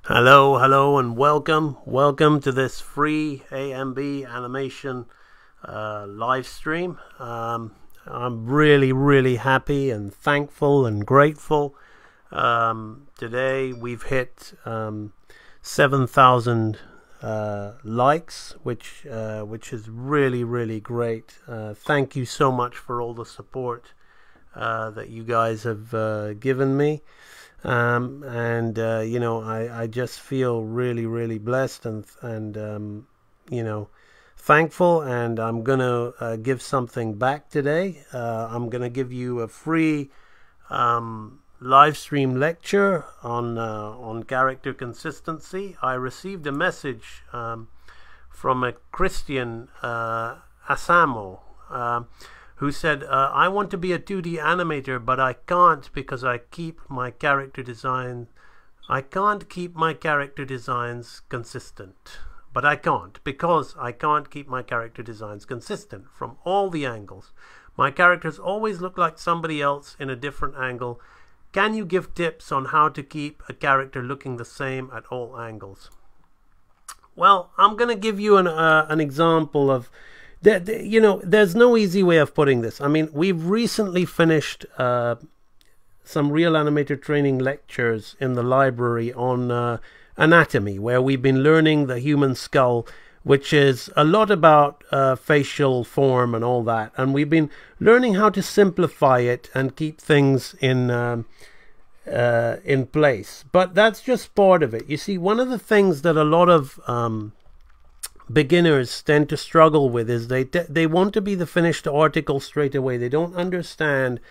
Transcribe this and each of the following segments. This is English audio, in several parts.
Hello, hello, and welcome to this free AMB animation live stream. I'm really happy and thankful and grateful. Today we've hit 7,000 likes, which is really great. Thank you so much for all the support that you guys have given me. You know, I just feel really blessed and you know, thankful, and I'm gonna give something back today. I'm gonna give you a free live stream lecture on character consistency. I received a message from a Christian, Asamo, who said, I want to be a 2D animator, but I can't because I keep my character design. I can't keep my character designs consistent. But I can't because I can't keep my character designs consistent from all the angles. My characters always look like somebody else in a different angle. Can you give tips on how to keep a character looking the same at all angles? Well, I'm going to give you an example of you know, there's no easy way of putting this. I mean, we've recently finished some real animator training lectures in the library on anatomy, where we've been learning the human skull, which is a lot about facial form and all that. And we've been learning how to simplify it and keep things in place. But that's just part of it. You see, one of the things that a lot of beginners tend to struggle with is they want to be the finished article straight away. They don't understand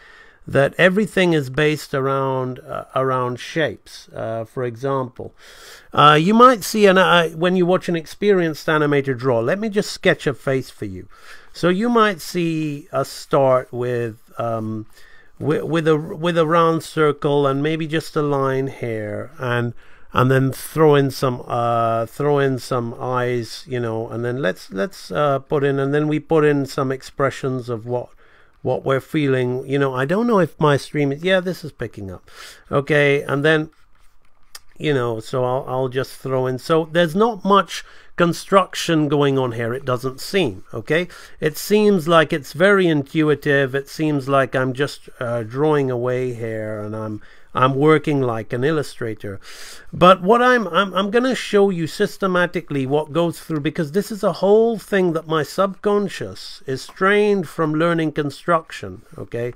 that everything is based around shapes. For example, you might see when you watch an experienced animator draw. Let me just sketch a face for you. So you might see us start with a round circle and maybe just a line here, and then throw in some eyes, you know, and then let's put in, and then we put in some expressions of what we're feeling. You know, I don't know if my stream is, yeah, this is picking up, okay. And then, you know, so I'll just throw in, so there's not much construction going on here, it doesn't seem, okay. It seems like it's very intuitive. It seems like I'm just drawing away here, and I'm working like an illustrator. But what I'm going to show you systematically what goes through, because this is a whole thing that my subconscious is trained from learning construction, okay?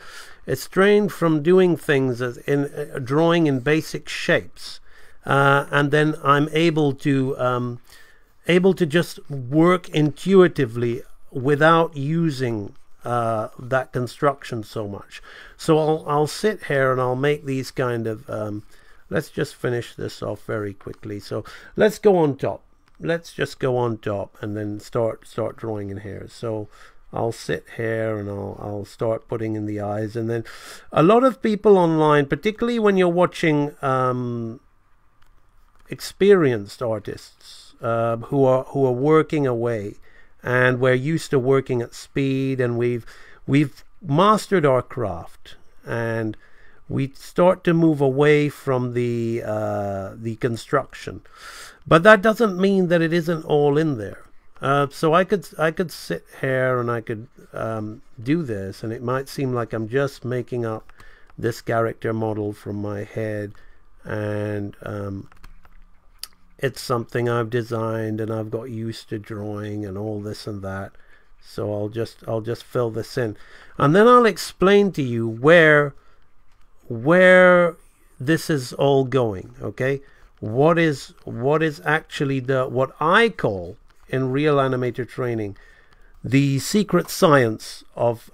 It's trained from doing things in drawing in basic shapes, and then I'm able to just work intuitively without using that construction so much. So I'll sit here and I'll make these kind of let's just finish this off very quickly. So let's go on top. Let's just go on top and then start drawing in here. So I'll sit here and I'll start putting in the eyes. And then a lot of people online, particularly when you're watching experienced artists who are working away, and we're used to working at speed, and we've mastered our craft, and we start to move away from the construction. But that doesn't mean that it isn't all in there. So I could sit here and I could do this, and it might seem like I'm just making up this character model from my head, and it's something I've designed and I've got used to drawing and all this and that. So I'll just fill this in, and then I'll explain to you where this is all going, okay? What is actually what I call in real animator training the secret science of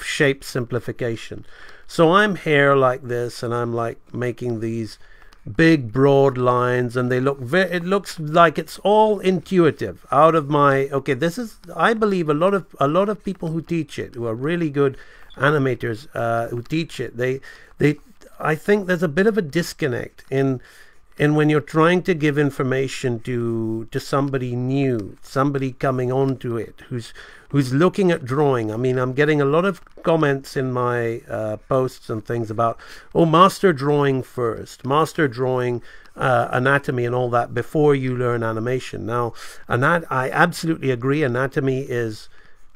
shape simplification. So I'm here like this, and I'm like making these big broad lines, and it looks like it's all intuitive out of my, okay, this is, I believe a lot of people who teach it, who are really good animators, who teach it, I think there's a bit of a disconnect in and when you're trying to give information to somebody new, somebody coming onto it, who's looking at drawing. I mean, I'm getting a lot of comments in my posts and things about, oh, master drawing first, master drawing anatomy and all that before you learn animation. Now, I absolutely agree. Anatomy is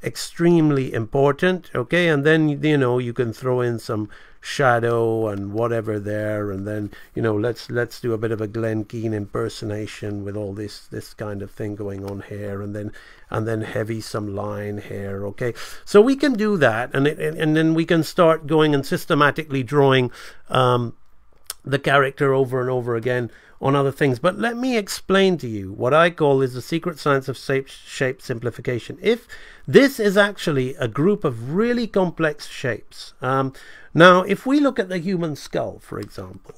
extremely important, okay, and then you can throw in some shadow and whatever there, and then let's do a bit of a Glenn Keane impersonation with all this kind of thing going on here, and then heavy some line here, okay. So we can do that, and then we can start going and systematically drawing the character over and over again on other things. But let me explain to you what I call is the secret science of shape simplification. If this is actually a group of really complex shapes. Now, if we look at the human skull, for example,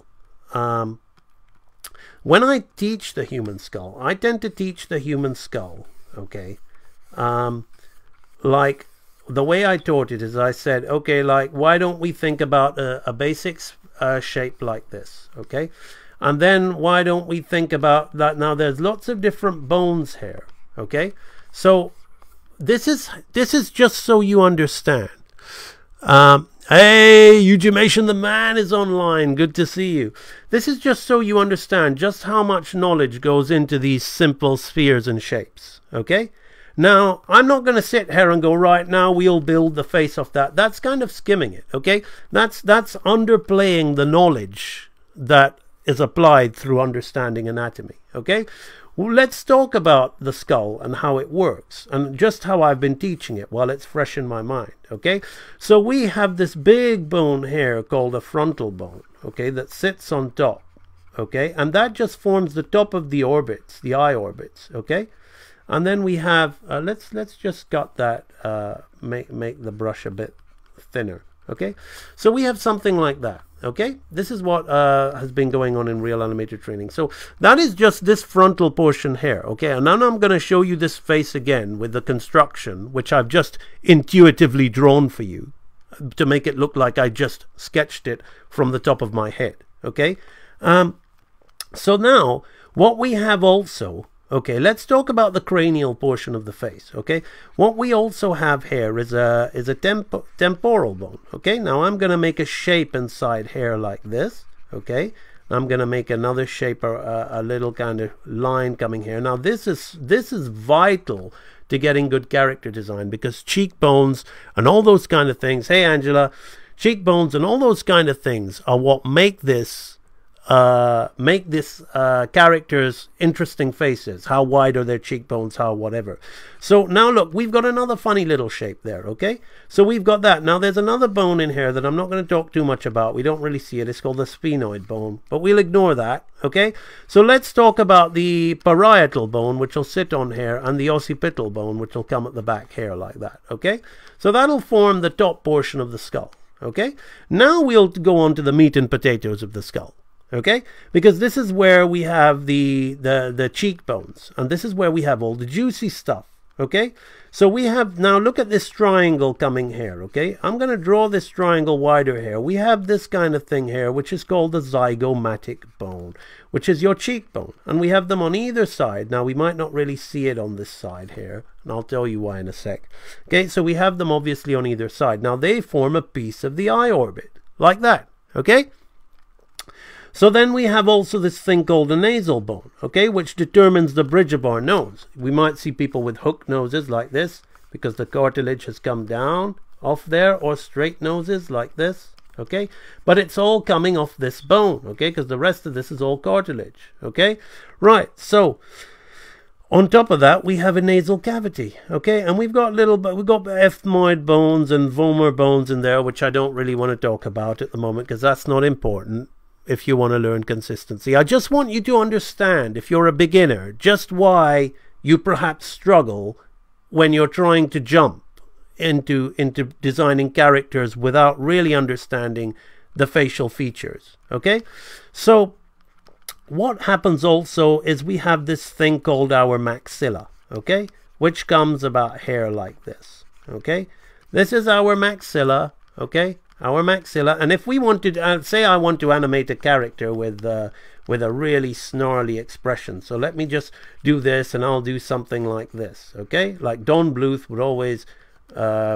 when I teach the human skull, I tend to teach the human skull, okay, like the way I taught it is I said, okay, like, why don't we think about a basic shape like this, okay? And then why don't we think about that? Now there's lots of different bones here, okay? So this is just so you understand. Hey, Eugimation the man is online. Good to see you. This is just so you understand just how much knowledge goes into these simple spheres and shapes, okay? Now, I'm not going to sit here and go, right now we'll build the face of that. That's kind of skimming it, okay? That's underplaying the knowledge that is applied through understanding anatomy, okay? Well, let's talk about the skull and how it works and just how I've been teaching it while it's fresh in my mind, okay? So we have this big bone here called a frontal bone, okay, that sits on top, okay? And that just forms the top of the orbits, the eye orbits, okay? And then we have, let's just cut that, make the brush a bit thinner, okay? So we have something like that, okay? This is what has been going on in real animator training. So that is just this frontal portion here, okay? And now I'm going to show you this face again with the construction, which I've just intuitively drawn for you to make it look like I just sketched it from the top of my head, okay? So now what we have also, okay, let's talk about the cranial portion of the face, okay? What we also have here is a temporal bone, okay? Now I'm going to make a shape inside here like this, okay? I'm going to make another shape, a little kind of line coming here. Now this is vital to getting good character design, because cheekbones and all those kind of things, hey Angela, cheekbones and all those kind of things are what make this characters interesting faces. How wide are their cheekbones, how whatever. So now look, we've got another funny little shape there, okay? So we've got that. Now there's another bone in here that I'm not going to talk too much about. We don't really see it. It's called the sphenoid bone, but we'll ignore that, okay? So let's talk about the parietal bone, which will sit on here, and the occipital bone, which will come at the back here like that, okay? So that'll form the top portion of the skull, okay? Now we'll go on to the meat and potatoes of the skull. Okay, because this is where we have the cheekbones, and this is where we have all the juicy stuff. Okay, so we have, now look at this triangle coming here. Okay, I'm going to draw this triangle wider here. We have this kind of thing here, which is called the zygomatic bone, which is your cheekbone, and we have them on either side. Now we might not really see it on this side here, and I'll tell you why in a sec. Okay, so we have them obviously on either side. Now they form a piece of the eye orbit like that. Okay. So then we have also this thing called the nasal bone, okay, which determines the bridge of our nose. We might see people with hooked noses like this because the cartilage has come down off there, or straight noses like this, okay, but it's all coming off this bone, okay, because the rest of this is all cartilage, okay, right. So on top of that, we have a nasal cavity, okay, and we've got ethmoid bones and vomer bones in there, which I don't really want to talk about at the moment because that's not important. If you want to learn consistency, I just want you to understand, if you're a beginner, just why you perhaps struggle when you're trying to jump into designing characters without really understanding the facial features, okay? So what happens also is we have this thing called our maxilla, okay, which comes about here like this, okay? This is our maxilla, okay? our maxilla. And if we wanted, say I want to animate a character with a really snarly expression. So let me just do this, and I'll do something like this, okay? Like Don Bluth would always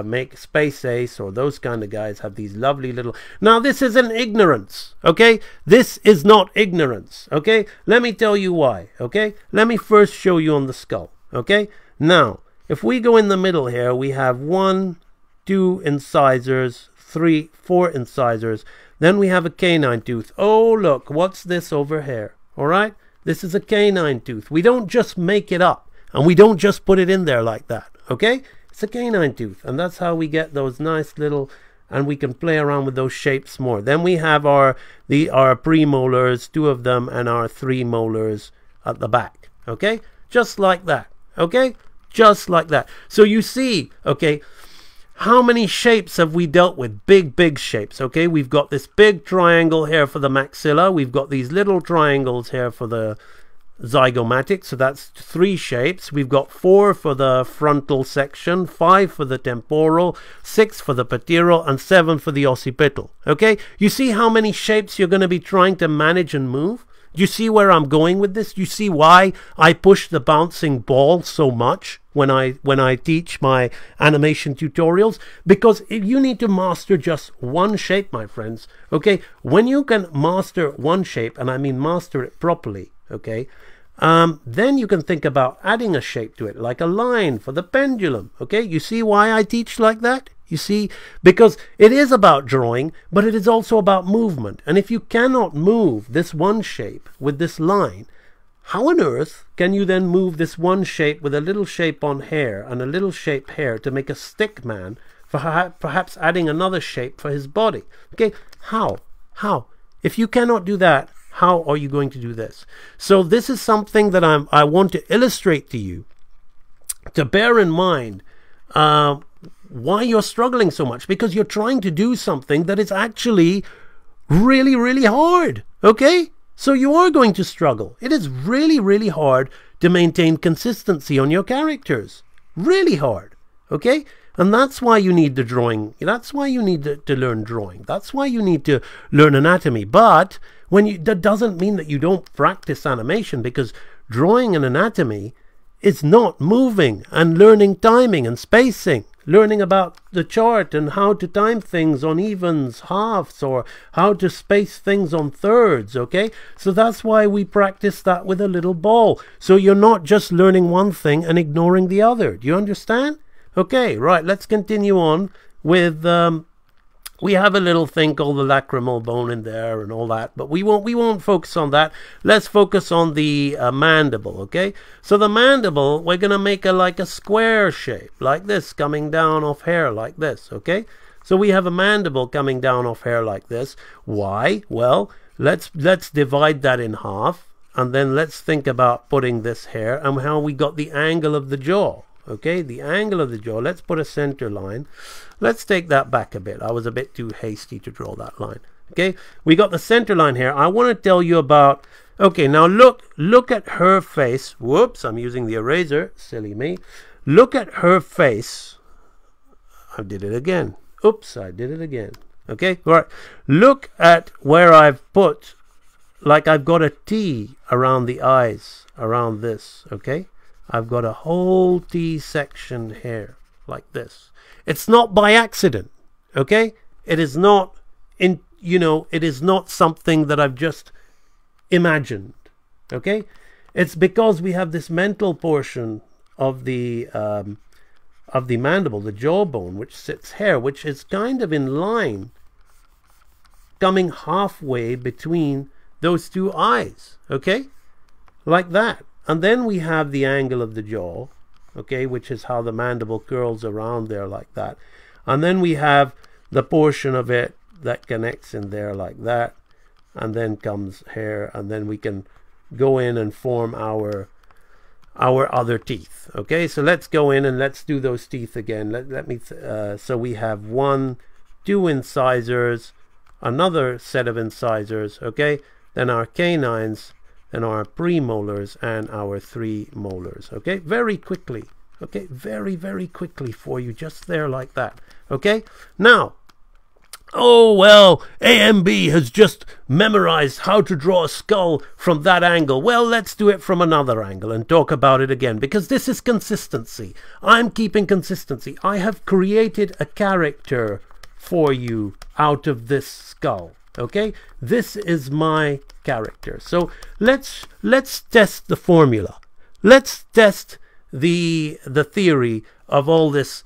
make Space Ace, or those kind of guys have these lovely little... Now this isn't ignorance, okay? This is not ignorance, okay? Let me tell you why, okay? Let me first show you on the skull, okay? Now, if we go in the middle here, we have 1, 2 incisors, 3, 4 incisors. Then we have a canine tooth. Oh, look, what's this over here? All right? This is a canine tooth. We don't just make it up, and we don't just put it in there like that, okay? It's a canine tooth, and that's how we get those nice little, and we can play around with those shapes more. Then we have our premolars, 2 of them, and our 3 molars at the back, okay? Just like that, okay? Just like that. So you see, okay, how many shapes have we dealt with? Big shapes, okay? We've got this big triangle here for the maxilla. We've got these little triangles here for the zygomatic, so that's 3 shapes. We've got 4 for the frontal section, 5 for the temporal, 6 for the pateral, and 7 for the occipital, okay? You see how many shapes you're going to be trying to manage and move? You see where I'm going with this? You see why I push the bouncing ball so much when I teach my animation tutorials? Because if you need to master just one shape, my friends, okay? When you can master one shape, and I mean master it properly, okay, then you can think about adding a shape to it, like a line for the pendulum, okay? You see why I teach like that? You see, because it is about drawing, but it is also about movement. And if you cannot move this one shape with this line, how on earth can you then move this one shape with a little shape on hair and a little shape hair to make a stick man, for perhaps adding another shape for his body? Okay, how? If you cannot do that, how are you going to do this? So this is something that I want to illustrate to you, to bear in mind why you're struggling so much, because you're trying to do something that is actually really hard, okay? So you are going to struggle. It is really hard to maintain consistency on your characters. Really hard, okay? And that's why you need the drawing. That's why you need to learn drawing. That's why you need to learn anatomy. But that doesn't mean that you don't practice animation, because drawing and anatomy is not moving and learning timing and spacing. Learning about the chart and how to time things on evens, halves, or how to space things on thirds, okay? So that's why we practice that with a little ball. So you're not just learning one thing and ignoring the other. Do you understand? Okay, right, let's continue on with... we have a little thing called the lacrimal bone in there and all that, but we won't focus on that. Let's focus on the mandible, okay? So the mandible, we're going to make like a square shape, like this, coming down off hair like this, okay? So we have a mandible coming down off hair like this. Why? Well, let's divide that in half, and then let's think about putting this hair and how we got the angle of the jaw. Okay, the angle of the jaw. Let's put a center line. Let's take that back a bit. I was a bit too hasty to draw that line. Okay, we got the center line here. I want to tell you about... Okay, now look at her face. Whoops, I'm using the eraser. Silly me. Look at her face. I did it again. Oops, I did it again. Okay, all right. Look at where I've put, like I've got a T around the eyes, around this, okay? I've got a whole T section here, like this. It's not by accident, okay? It is not, it is not something that I've just imagined, okay? It's because we have this mental portion of the mandible, the jawbone, which sits here, which is kind of in line, coming halfway between those two eyes, okay? Like that. And then we have the angle of the jaw, okay, which is how the mandible curls around there like that. And then we have the portion of it that connects in there like that. And then comes here, and then we can go in and form our other teeth. Okay, so let's go in and let's do those teeth again. So we have 1, 2 incisors, another set of incisors, okay, then our canines, and our premolars, and our 3 molars. Okay, very quickly. Okay, very quickly for you, just there like that. Okay, now Oh, well, AMB has just memorized how to draw a skull from that angle. Well, let's do it from another angle and talk about it again, because this is consistency. I'm keeping consistency. I have created a character for you out of this skull. Okay, this is my character. So let's test the formula. Let's test the theory of all this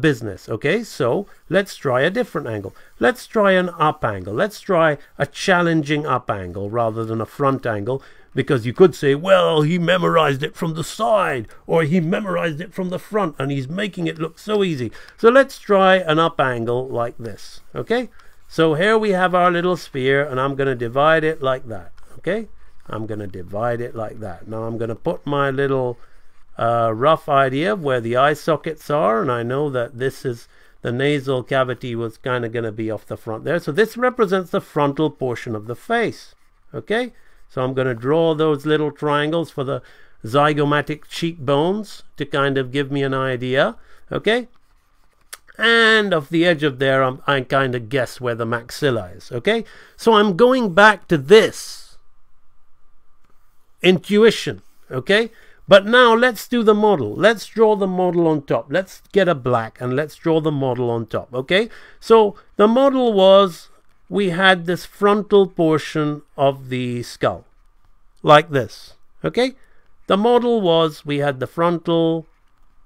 business. Okay, so let's try a different angle. Let's try an up angle. Let's try a challenging up angle rather than a front angle, because you could say, well, he memorized it from the side, or he memorized it from the front, and he's making it look so easy. So let's try an up angle like this. Okay, so here we have our little sphere, and I'm going to divide it like that. Okay, I'm going to divide it like that. Now I'm going to put my little rough idea of where the eye sockets are, and I know that this is the nasal cavity was kind of going to be off the front there. So this represents the frontal portion of the face. Okay, so I'm going to draw those little triangles for the zygomatic cheekbones to kind of give me an idea. Okay, and off the edge of there I kind of guess where the maxilla is. Okay, so I'm going back to this intuition. Okay, but now let's do the model. Let's draw the model on top. Let's get a black and let's draw the model on top. Okay, so the model was, we had this frontal portion of the skull like this. Okay, the model was, we had the frontal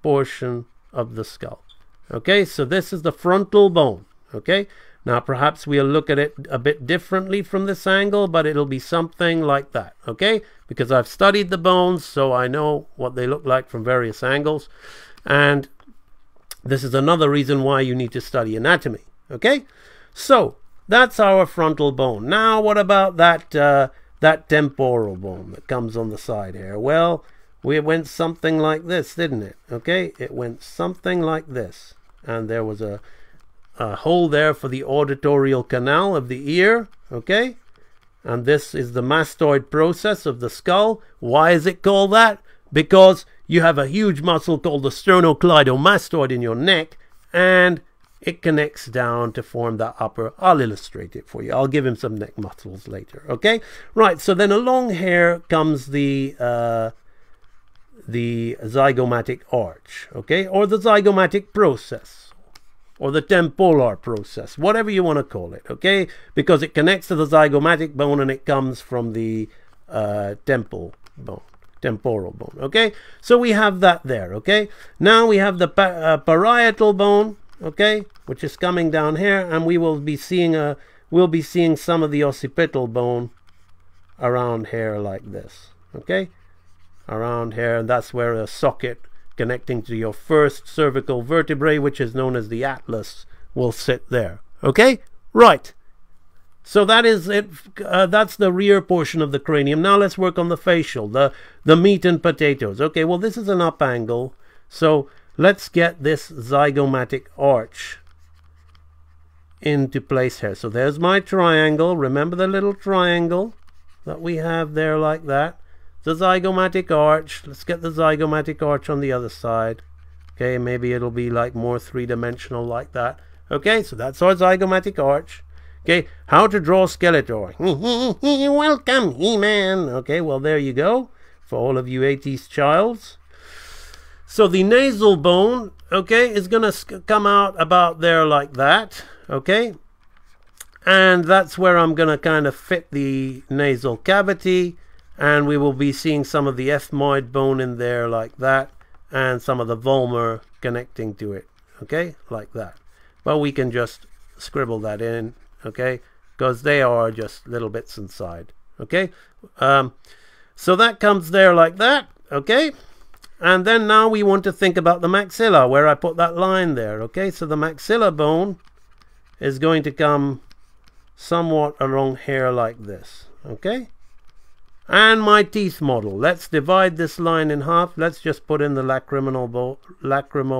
portion of the skull. Okay, so this is the frontal bone. Okay, now perhaps we'll look at it a bit differently from this angle, but it'll be something like that. Okay, because I've studied the bones, so I know what they look like from various angles, and this is another reason why you need to study anatomy. Okay, so that's our frontal bone. Now what about that temporal bone that comes on the side here? Well, we went something like this, didn't it? Okay, it went something like this, and there was a hole there for the auditorial canal of the ear. Okay, and this is the mastoid process of the skull. Why is it called that? Because you have a huge muscle called the sternocleidomastoid in your neck, and it connects down to form that upper. I'll illustrate it for you. I'll give him some neck muscles later. Okay, right, so then along here comes the zygomatic arch. Okay, or the zygomatic process, or the temporal process, whatever you want to call it. Okay, because it connects to the zygomatic bone and it comes from the temporal bone. Okay, so we have that there. Okay, now we have the parietal bone. Okay, which is coming down here, and we will be seeing some of the occipital bone around here like this. Okay, around here, and that's where a socket connecting to your first cervical vertebrae, which is known as the atlas, will sit there. Okay, right, so that is it. That's the rear portion of the cranium. Now let's work on the facial, the meat and potatoes. Okay, well, this is an up angle, so let's get this zygomatic arch into place here. So there's my triangle. Remember the little triangle that we have there like that? The zygomatic arch. Let's get the zygomatic arch on the other side. Okay, maybe it'll be like more three-dimensional like that. Okay, so that's our zygomatic arch. Okay, how to draw Skeletor. Welcome, He-Man. Okay, well, there you go for all of you 80s childs. So the nasal bone, okay, is going to come out about there like that. Okay, and that's where I'm going to kind of fit the nasal cavity, and we will be seeing some of the ethmoid bone in there like that, and some of the vomer connecting to it. Okay, like that. Well, we can just scribble that in. Okay, because they are just little bits inside. Okay, so that comes there like that. Okay, and then now we want to think about the maxilla, where I put that line there. Okay, so the maxilla bone is going to come somewhat along here like this. Okay, and my teeth model, let's divide this line in half. Let's just put in the lacrimal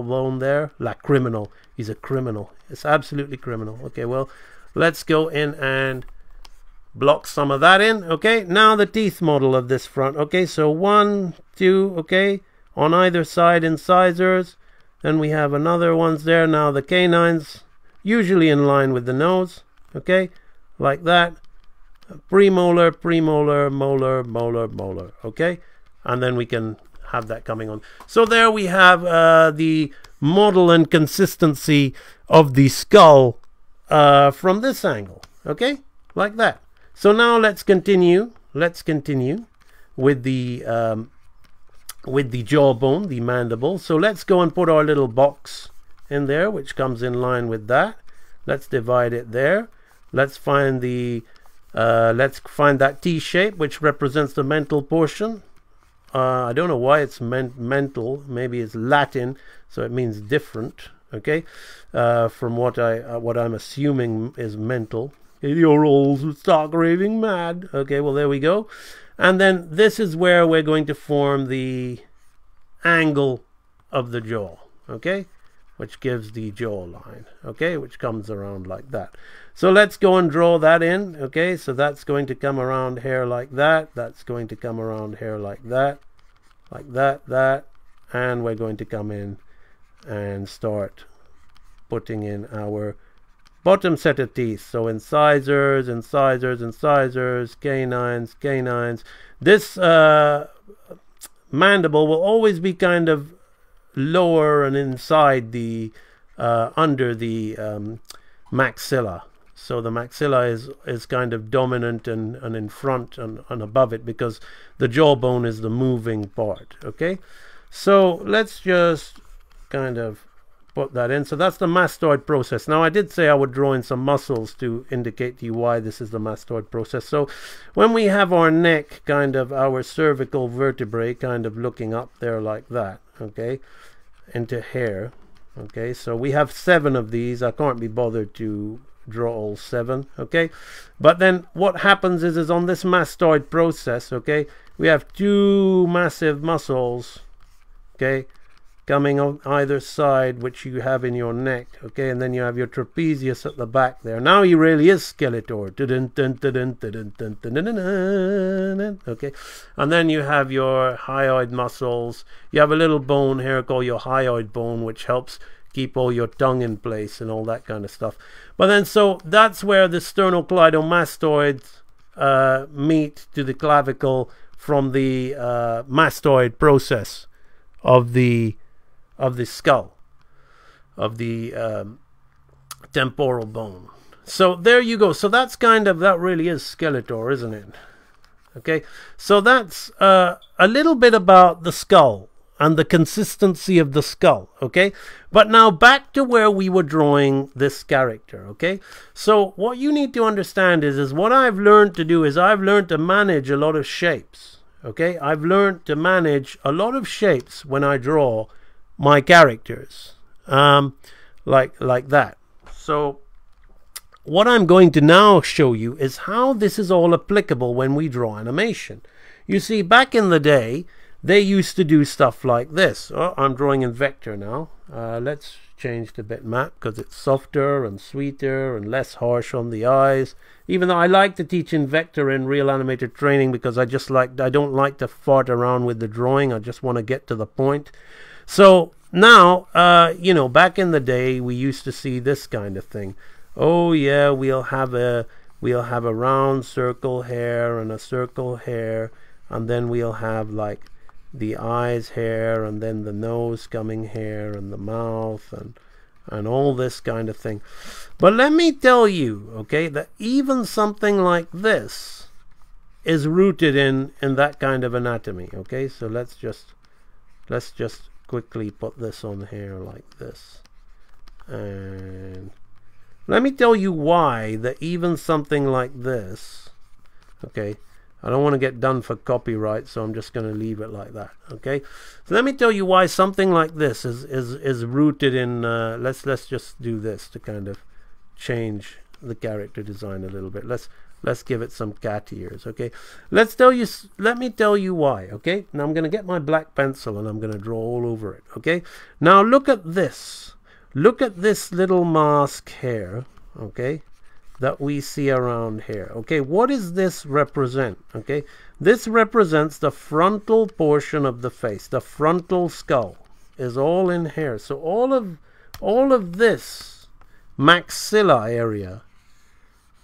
bone there. Lacriminal, he's a criminal. It's absolutely criminal. Okay, well, let's go in and block some of that in. Okay, now the teeth model of this front. Okay, so 1, 2, okay, on either side incisors. Then we have another ones there. Now the canines usually in line with the nose, okay, like that. Premolar, premolar, molar, molar, molar, okay, and then we can have that coming on. So there we have the model and consistency of the skull from this angle, okay, like that. So now let's continue. Let's continue with the jawbone, the mandible. So let's go and put our little box in there, which comes in line with that. Let's divide it there. Let's find the that T shape, which represents the mental portion. I don't know why it's mental. Maybe it's Latin, so it means different. Okay, from what I'm assuming is mental. You're all stark raving mad. Okay, well there we go. And then this is where we're going to form the angle of the jaw. Okay, which gives the jawline. Okay, which comes around like that. So let's go and draw that in. Okay, so that's going to come around here like that. That's going to come around here like that. Like that, that. And we're going to come in and start putting in our bottom set of teeth. So incisors, incisors, incisors, canines, canines. This mandible will always be kind of lower and inside the under the maxilla. So the maxilla is kind of dominant and in front and above it, because the jawbone is the moving part. Okay, so let's just kind of put that in. So that's the mastoid process. Now I did say I would draw in some muscles to indicate to you why this is the mastoid process. So when we have our neck, kind of our cervical vertebrae kind of looking up there like that, okay, into hair. Okay, so we have 7 of these. I can't be bothered to draw all 7. Okay, but then what happens is on this mastoid process, okay, we have 2 massive muscles, okay, coming on either side, which you have in your neck. Okay, and then you have your trapezius at the back there. Now he really is Skeletor. Okay, and then you have your hyoid muscles. You have a little bone here called your hyoid bone, which helps keep all your tongue in place and all that kind of stuff. But then, so that's where the sternocleidomastoids meet to the clavicle from the mastoid process of the skull, of the temporal bone. So there you go. So that's that really is Skeletor, isn't it? Okay, so that's a little bit about the skull and the consistency of the skull. Okay, but now back to where we were drawing this character. Okay, so what you need to understand is what I've learned to do is I've learned to manage a lot of shapes. Okay, I've learned to manage a lot of shapes when I draw my characters, like that. So what I'm going to now show you is how this is all applicable when we draw animation. You see, back in the day, they used to do stuff like this. Oh, I'm drawing in vector now. Let's change the bitmap because it's softer and sweeter and less harsh on the eyes. Even though I like to teach in vector in real animator training, because I don't like to fart around with the drawing. I just want to get to the point. So now, you know, back in the day, we used to see this kind of thing. Oh yeah, we'll have a round circle hair and a circle hair, and then we'll have like the eyes hair, and then the nose coming hair, and the mouth, and all this kind of thing. But let me tell you, okay, that even something like this is rooted in that kind of anatomy. Okay, so let's just quickly put this on here like this, and let me tell you why that even something like this, okay, I don't want to get done for copyright, so I'm just going to leave it like that. Okay, so let me tell you why something like this is rooted in let's just do this to kind of change the character design a little bit. Let's give it some cat ears. Okay, let me tell you why. Okay, now I'm going to get my black pencil and I'm going to draw all over it. Okay, now look at this little mask here, okay, that we see around here. Okay, what does this represent? Okay, this represents the frontal portion of the face. The frontal skull is all in here. So all of this maxilla area,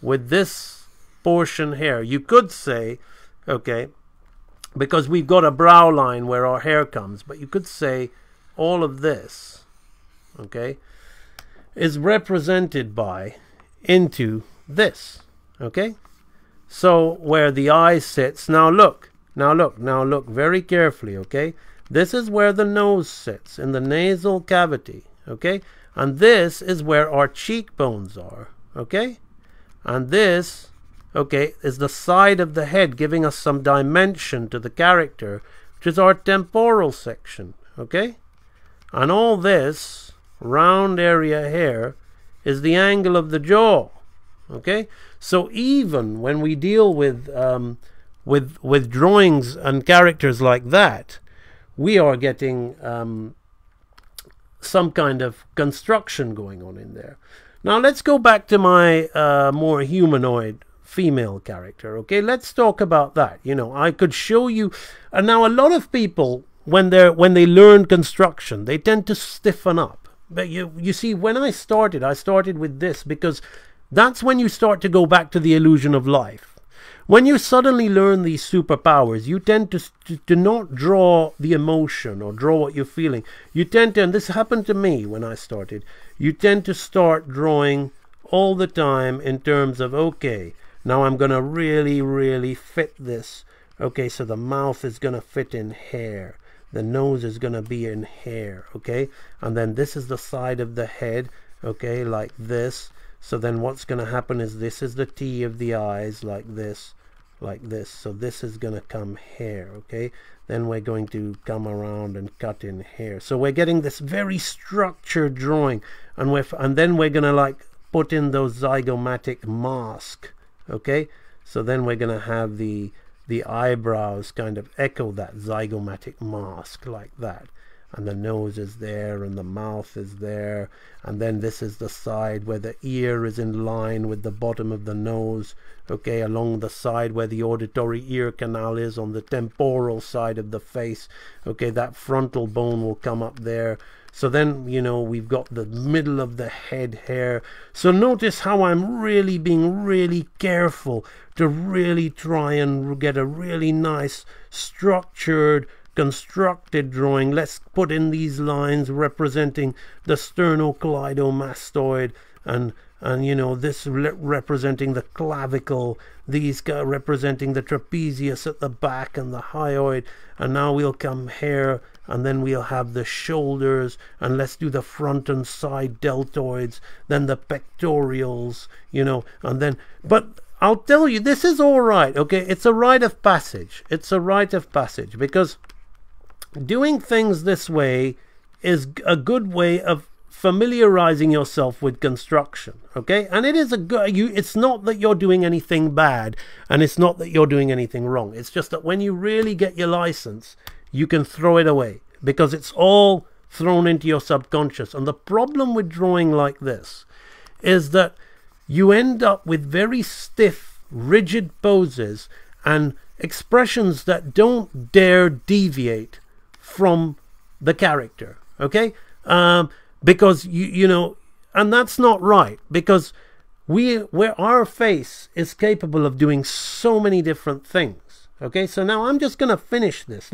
with this portion here, you could say, okay, because we've got a brow line where our hair comes, but you could say all of this, okay, is represented by into this, okay? So where the eye sits, now look very carefully, okay? This is where the nose sits, in the nasal cavity, okay? And this is where our cheekbones are, okay? And this, okay, is the side of the head giving us some dimension to the character, which is our temporal section, okay? And all this round area here is the angle of the jaw, okay? So even when we deal with drawings and characters like that, we are getting some kind of construction going on in there. Now let's go back to my more humanoid female character, okay? Let's talk about that. You know, I could show you, and now a lot of people, when they learn construction, they tend to stiffen up. But you see, when I started with this, because that's when you start to go back to the illusion of life. When you suddenly learn these superpowers, you tend to not draw the emotion or draw what you're feeling. You tend to, and this happened to me when I started, you tend to start drawing all the time in terms of, okay, now I'm going to really, really fit this. Okay, so the mouth is going to fit in hair. The nose is going to be in hair, okay? And then this is the side of the head, okay, like this. So then what's going to happen is this is the T of the eyes, like this, like this. So this is going to come here, okay? Then we're going to come around and cut in here. So we're getting this very structured drawing, and then we're going to like put in those zygomatic mask, okay? So then we're going to have the eyebrows kind of echo that zygomatic mask like that. And the nose is there, and the mouth is there, and then this is the side where the ear is in line with the bottom of the nose, okay, along the side where the auditory ear canal is on the temporal side of the face, okay, that frontal bone will come up there. So then, you know, we've got the middle of the head hair. So notice how I'm really being really careful to really try and get a really nice structured constructed drawing. Let's put in these lines representing the sternocleidomastoid, and you know, this representing the clavicle, these representing the trapezius at the back and the hyoid. And now we'll come here, and then we'll have the shoulders, and let's do the front and side deltoids, then the pectorials, you know, and then, but I'll tell you, this is all right, okay? It's a rite of passage. It's a rite of passage, because doing things this way is a good way of familiarizing yourself with construction, okay? And it is a good, it's not that you're doing anything bad, and it's not that you're doing anything wrong. It's just that when you really get your license, you can throw it away, because it's all thrown into your subconscious. And the problem with drawing like this is that you end up with very stiff, rigid poses and expressions that don't dare deviate from the character, okay? Because you know, and that's not right, because where our face is capable of doing so many different things, okay? So now I'm just gonna finish this.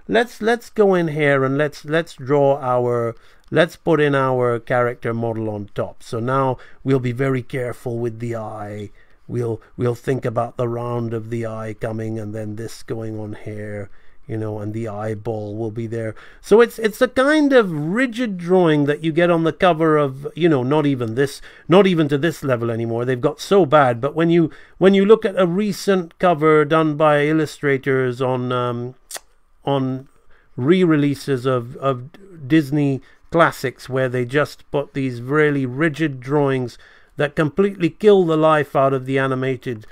Let's go in here and let's draw our, let's put in our character model on top. So now we'll be very careful with the eye. We'll think about the round of the eye coming, and then this going on here, you know, and the eyeball will be there. So it's a kind of rigid drawing that you get on the cover of, you know, not even to this level anymore. They've got so bad. But when you look at a recent cover done by illustrators on re-releases of Disney classics, where they just put these really rigid drawings that completely kill the life out of the animated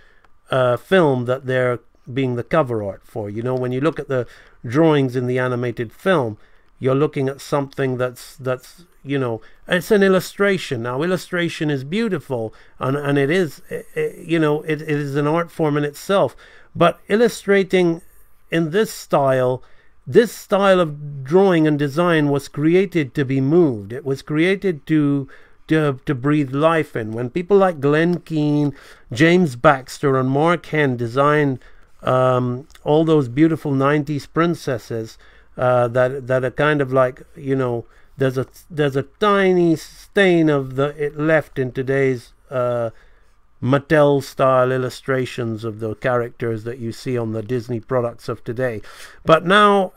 film that they're being the cover art for. You know, when you look at the drawings in the animated film, you're looking at something that's you know, it's an illustration. Now illustration is beautiful, and it is, you know, it is an art form in itself, but illustrating in this style of drawing and design was created to be moved. It was created to to breathe life in. When people like Glenn Keane, James Baxter, and Mark Henn designed all those beautiful 90s princesses that are kind of like, you know, there's a tiny stain of it left in today's Mattel style illustrations of the characters that you see on the Disney products of today. But now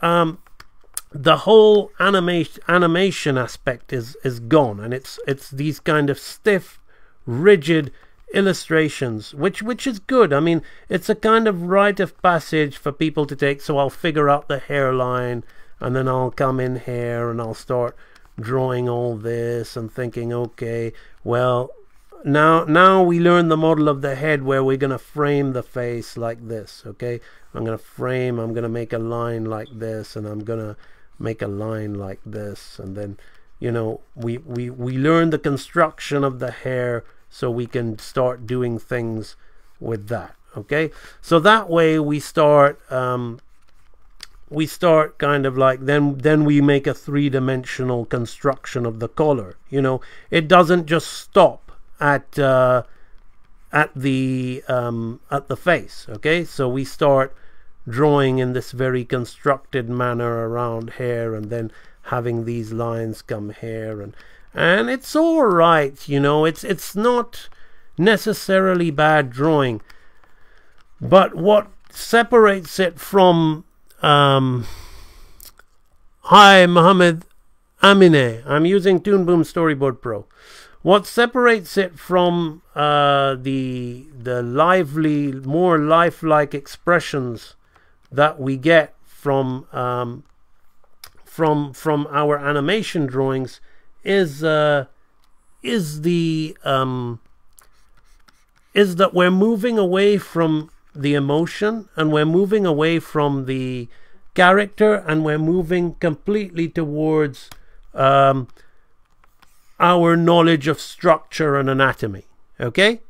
the whole animation aspect is gone, and it's these kind of stiff, rigid illustrations, which is good. I mean, it's a kind of rite of passage for people to take. So I'll figure out the hairline, and then I'll come in here and I'll start drawing all this and thinking, okay, well, now we learn the model of the head where we're going to frame the face like this. Okay, I'm going to make a line like this, and I'm going to make a line like this, and then, you know, we learn the construction of the hair so we can start doing things with that. Okay, so that way we start kind of like, then we make a three-dimensional construction of the color. You know, it doesn't just stop at the face. Okay, so we start drawing in this very constructed manner around here, and then having these lines come here, and it's all right. You know, it's not necessarily bad drawing, but what separates it from hi Mohammed Amine, I'm using Toon Boom Storyboard Pro. What separates it from the lively, more lifelike expressions that we get from our animation drawings is that we're moving away from the emotion, and we're moving away from the character, and we're moving completely towards our knowledge of structure and anatomy. Okay,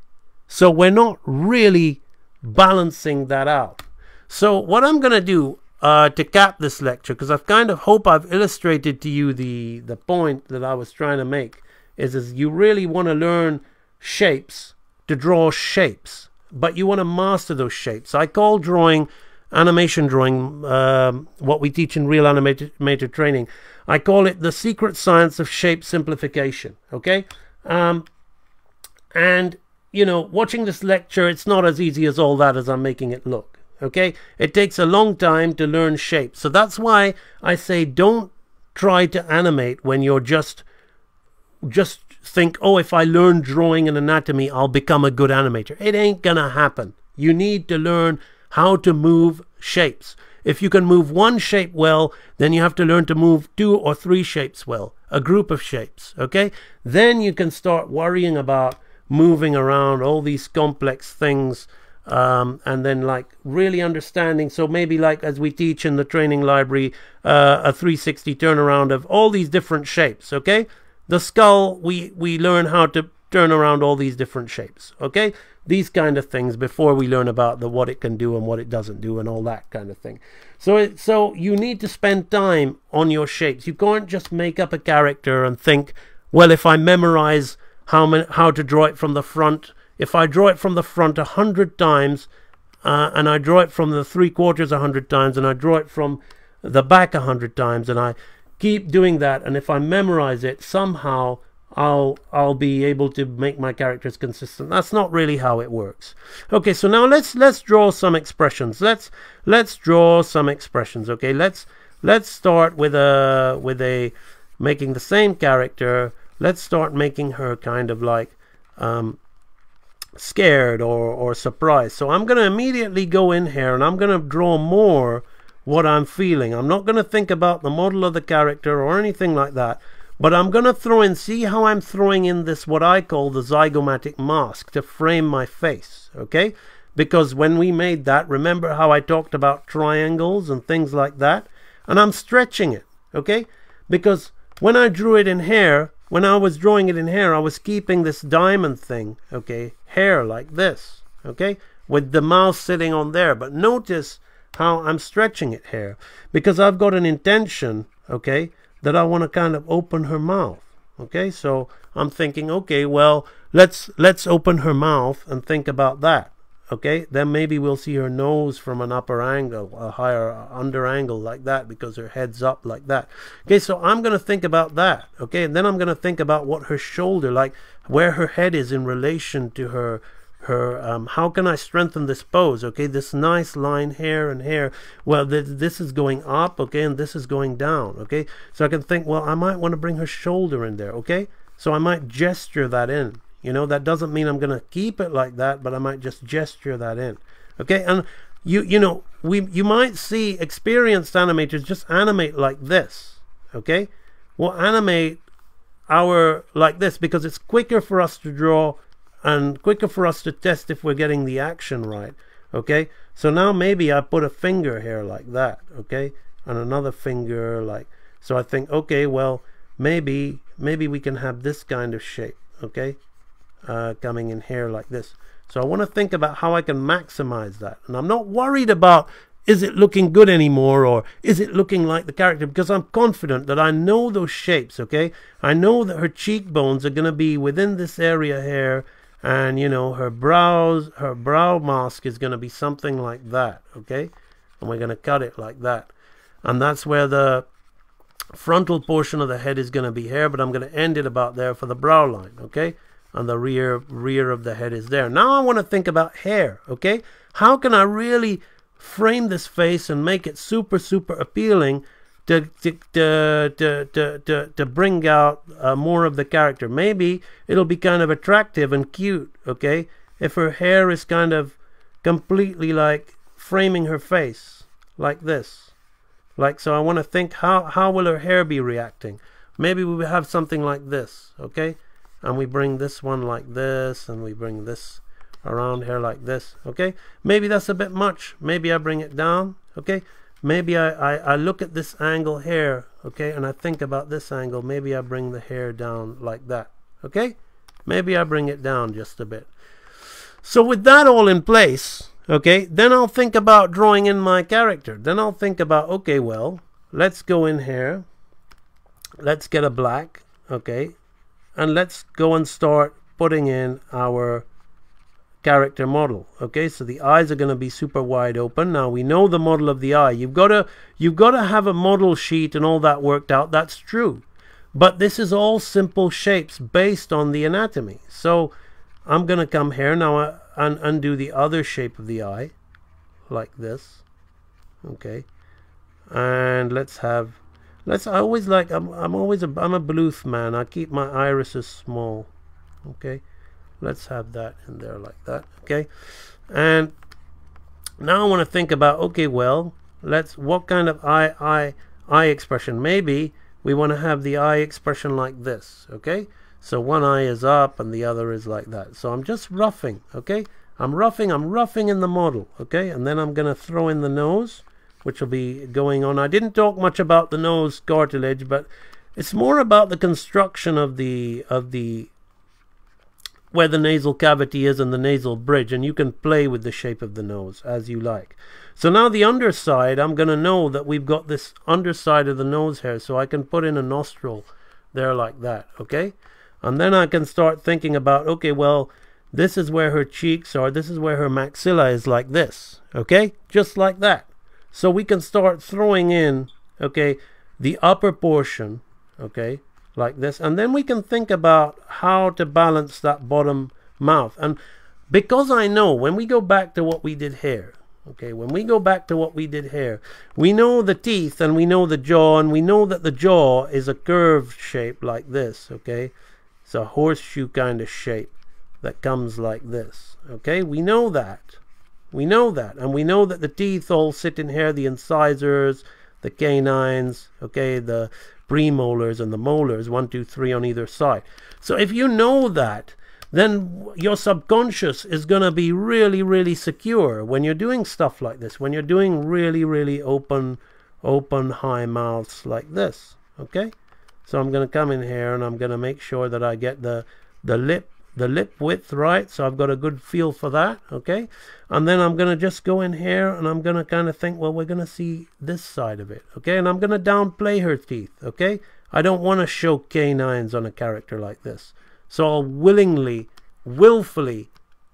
so we're not really balancing that out. So what I'm going to do to cap this lecture, because I've kind of hope I've illustrated to you the point that I was trying to make, is you really want to learn shapes, to draw shapes, but you want to master those shapes. I call drawing, animation drawing, what we teach in Real Animator training, I call it the secret science of shape simplification. Okay, and you know, watching this lecture, it's not as easy as all that as I'm making it look. Okay, it takes a long time to learn shape. So that's why I say don't try to animate when you're just think, oh, if I learn drawing and anatomy, I'll become a good animator. It ain't gonna happen. You need to learn how to move shapes. If you can move one shape well, then you have to learn to move 2 or 3 shapes well, a group of shapes. Okay, then you can start worrying about moving around all these complex things. And then like really understanding, so maybe like as we teach in the training library, a 360 turnaround of all these different shapes. Okay, the skull, we learn how to turn around all these different shapes. Okay, these kind of things before we learn about what it can do and what it doesn't do and all that kind of thing. So you need to spend time on your shapes. You can't just make up a character and think, well, if I memorize how to draw it from the front, if I draw it from the front 100 times, and I draw it from the 3/4 100 times, and I draw it from the back 100 times, and I keep doing that, and if I memorize it, somehow I'll be able to make my characters consistent. That's not really how it works. Okay, so now let's draw some expressions. Let's draw some expressions. Okay, let's start with a making the same character. Let's start making her kind of like scared or surprised. So I'm going to immediately go in here and I'm going to draw more what I'm feeling. I'm not going to think about the model of the character or anything like that, but I'm going to throw in, see how I'm throwing in this, what I call the zygomatic mask, to frame my face. Okay, because when we made that, remember how I talked about triangles and things like that, and I'm stretching it. Okay, because when I drew it in here, when I was drawing it in here, I was keeping this diamond thing, okay, hair like this, okay, with the mouth sitting on there. But notice how I'm stretching it here, because I've got an intention, okay, that I want to kind of open her mouth, Okay, so I'm thinking, okay, well, let's open her mouth and think about that. Okay, then maybe we'll see her nose from an upper angle, a higher under angle like that, because her head's up like that. Okay, so I'm going to think about that. Okay, and then I'm going to think about what her shoulder, like where her head is in relation to her how can I strengthen this pose? Okay, this nice line here and here, well, this is going up, okay, and this is going down. Okay, so I can think, well, I might want to bring her shoulder in there. Okay, so I might gesture that in. You know, that doesn't mean I'm going to keep it like that, but I might just gesture that in. Okay, and you might see experienced animators just animate like this. Okay, we'll animate like this because it's quicker for us to draw and quicker for us to test if we're getting the action right. Okay, so now maybe I put a finger here like that. Okay, and another finger like, so I think, okay, well, maybe we can have this kind of shape. Okay, coming in here like this. So I want to think about how I can maximize that, and I'm not worried about is it looking good anymore or is it looking like the character, because I'm confident that I know those shapes. Okay, I know that her cheekbones are going to be within this area here, and you know, her brow mask is going to be something like that. Okay, and we're going to cut it like that, and that's where the frontal portion of the head is going to be here, but I'm going to end it about there for the brow line. Okay, and the rear of the head is there. Now I want to think about hair. Okay, how can I really frame this face and make it super appealing to bring out more of the character? Maybe it'll be kind of attractive and cute, okay, if her hair is kind of completely like framing her face like this. Like, so I want to think, how will her hair be reacting? Maybe we will have something like this. Okay, and we bring this one like this, and we bring this around here like this. Okay, maybe that's a bit much. Maybe I bring it down. Okay, maybe I look at this angle here, okay, and I think about this angle. Maybe I bring the hair down like that. Okay, maybe I bring it down just a bit. So with that all in place, okay, then I'll think about drawing in my character. Then I'll think about, okay, well, let's go in here, let's get a black, okay, and let's go and start putting in our character model. Okay, so the eyes are going to be super wide open. Now we know the model of the eye. You've got to have a model sheet and all that worked out. That's true, but this is all simple shapes based on the anatomy. So I'm going to come here now and undo the other shape of the eye like this. Okay, and I always like, I'm a Bluth man. I keep my irises small. Okay, let's have that in there like that. Okay, and now I want to think about, okay, well, what kind of eye expression? Maybe we want to have the eye expression like this. Okay, so one eye is up and the other is like that. So I'm just roughing. Okay, I'm roughing in the model. Okay, and then I'm going to throw in the nose, which will be going on. I didn't talk much about the nose cartilage, but it's more about the construction of the where the nasal cavity is and the nasal bridge, and you can play with the shape of the nose as you like. So now the underside, I'm going to know that we've got this underside of the nose here, so I can put in a nostril there like that. Okay, and then I can start thinking about, okay, well, this is where her cheeks are, this is where her maxilla is like this. Okay, just like that. So we can start throwing in, okay, the upper portion, okay, like this, and then we can think about how to balance that bottom mouth. And because I know, when we go back to what we did here, okay, when we go back to what we did here, we know the teeth and we know the jaw, and we know that the jaw is a curved shape like this. Okay, it's a horseshoe kind of shape that comes like this. Okay, we know that. We know that, and we know that the teeth all sit in here, the incisors, the canines, okay, the premolars and the molars, 1, 2, 3 on either side. So if you know that, then your subconscious is going to be really secure when you're doing stuff like this, when you're doing really open high mouths like this. Okay, so I'm going to come in here and I'm going to make sure that I get the lip width right, so I've got a good feel for that. Okay, and then I'm going to just go in here and I'm going to kind of think, well, we're going to see this side of it. Okay, and I'm going to downplay her teeth. Okay, I don't want to show canines on a character like this. So I'll willfully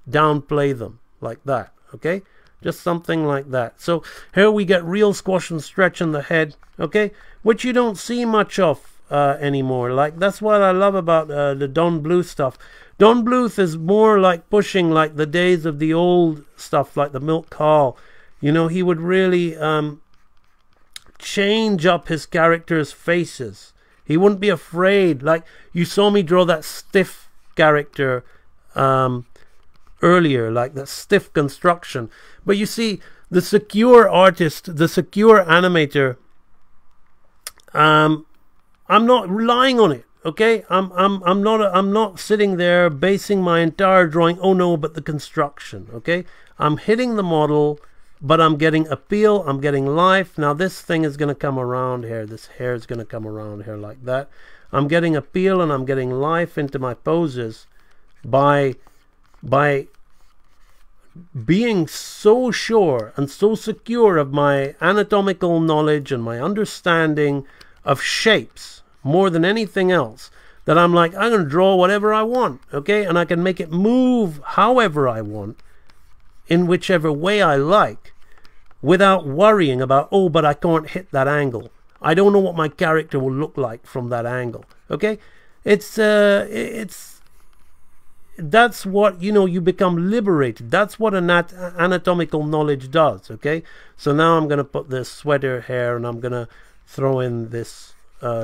downplay them like that, okay? Just something like that. So here we get real squash and stretch in the head, okay? Which you don't see much of anymore. Like, that's what I love about the Don Bluth stuff. Don Bluth is more like pushing like the days of the old stuff, like the Milk Hall. You know, he would really change up his characters' faces. He wouldn't be afraid. Like, you saw me draw that stiff character earlier, like that stiff construction. But you see, the secure artist, the secure animator, I'm not relying on it. Okay, I'm not sitting there basing my entire drawing. Oh no, but the construction. Okay, I'm hitting the model, but I'm getting appeal. I'm getting life. Now this thing is going to come around here. This hair is going to come around here like that. I'm getting appeal and I'm getting life into my poses by being so sure and so secure of my anatomical knowledge and my understanding of shapes more than anything else, that I'm like, I'm going to draw whatever I want, okay? And I can make it move however I want, in whichever way I like, without worrying about, oh, but I can't hit that angle. I don't know what my character will look like from that angle, okay? It's that's what, you know, you become liberated. That's what anatomical knowledge does, okay? So now I'm going to put this sweater here, and I'm going to throw in this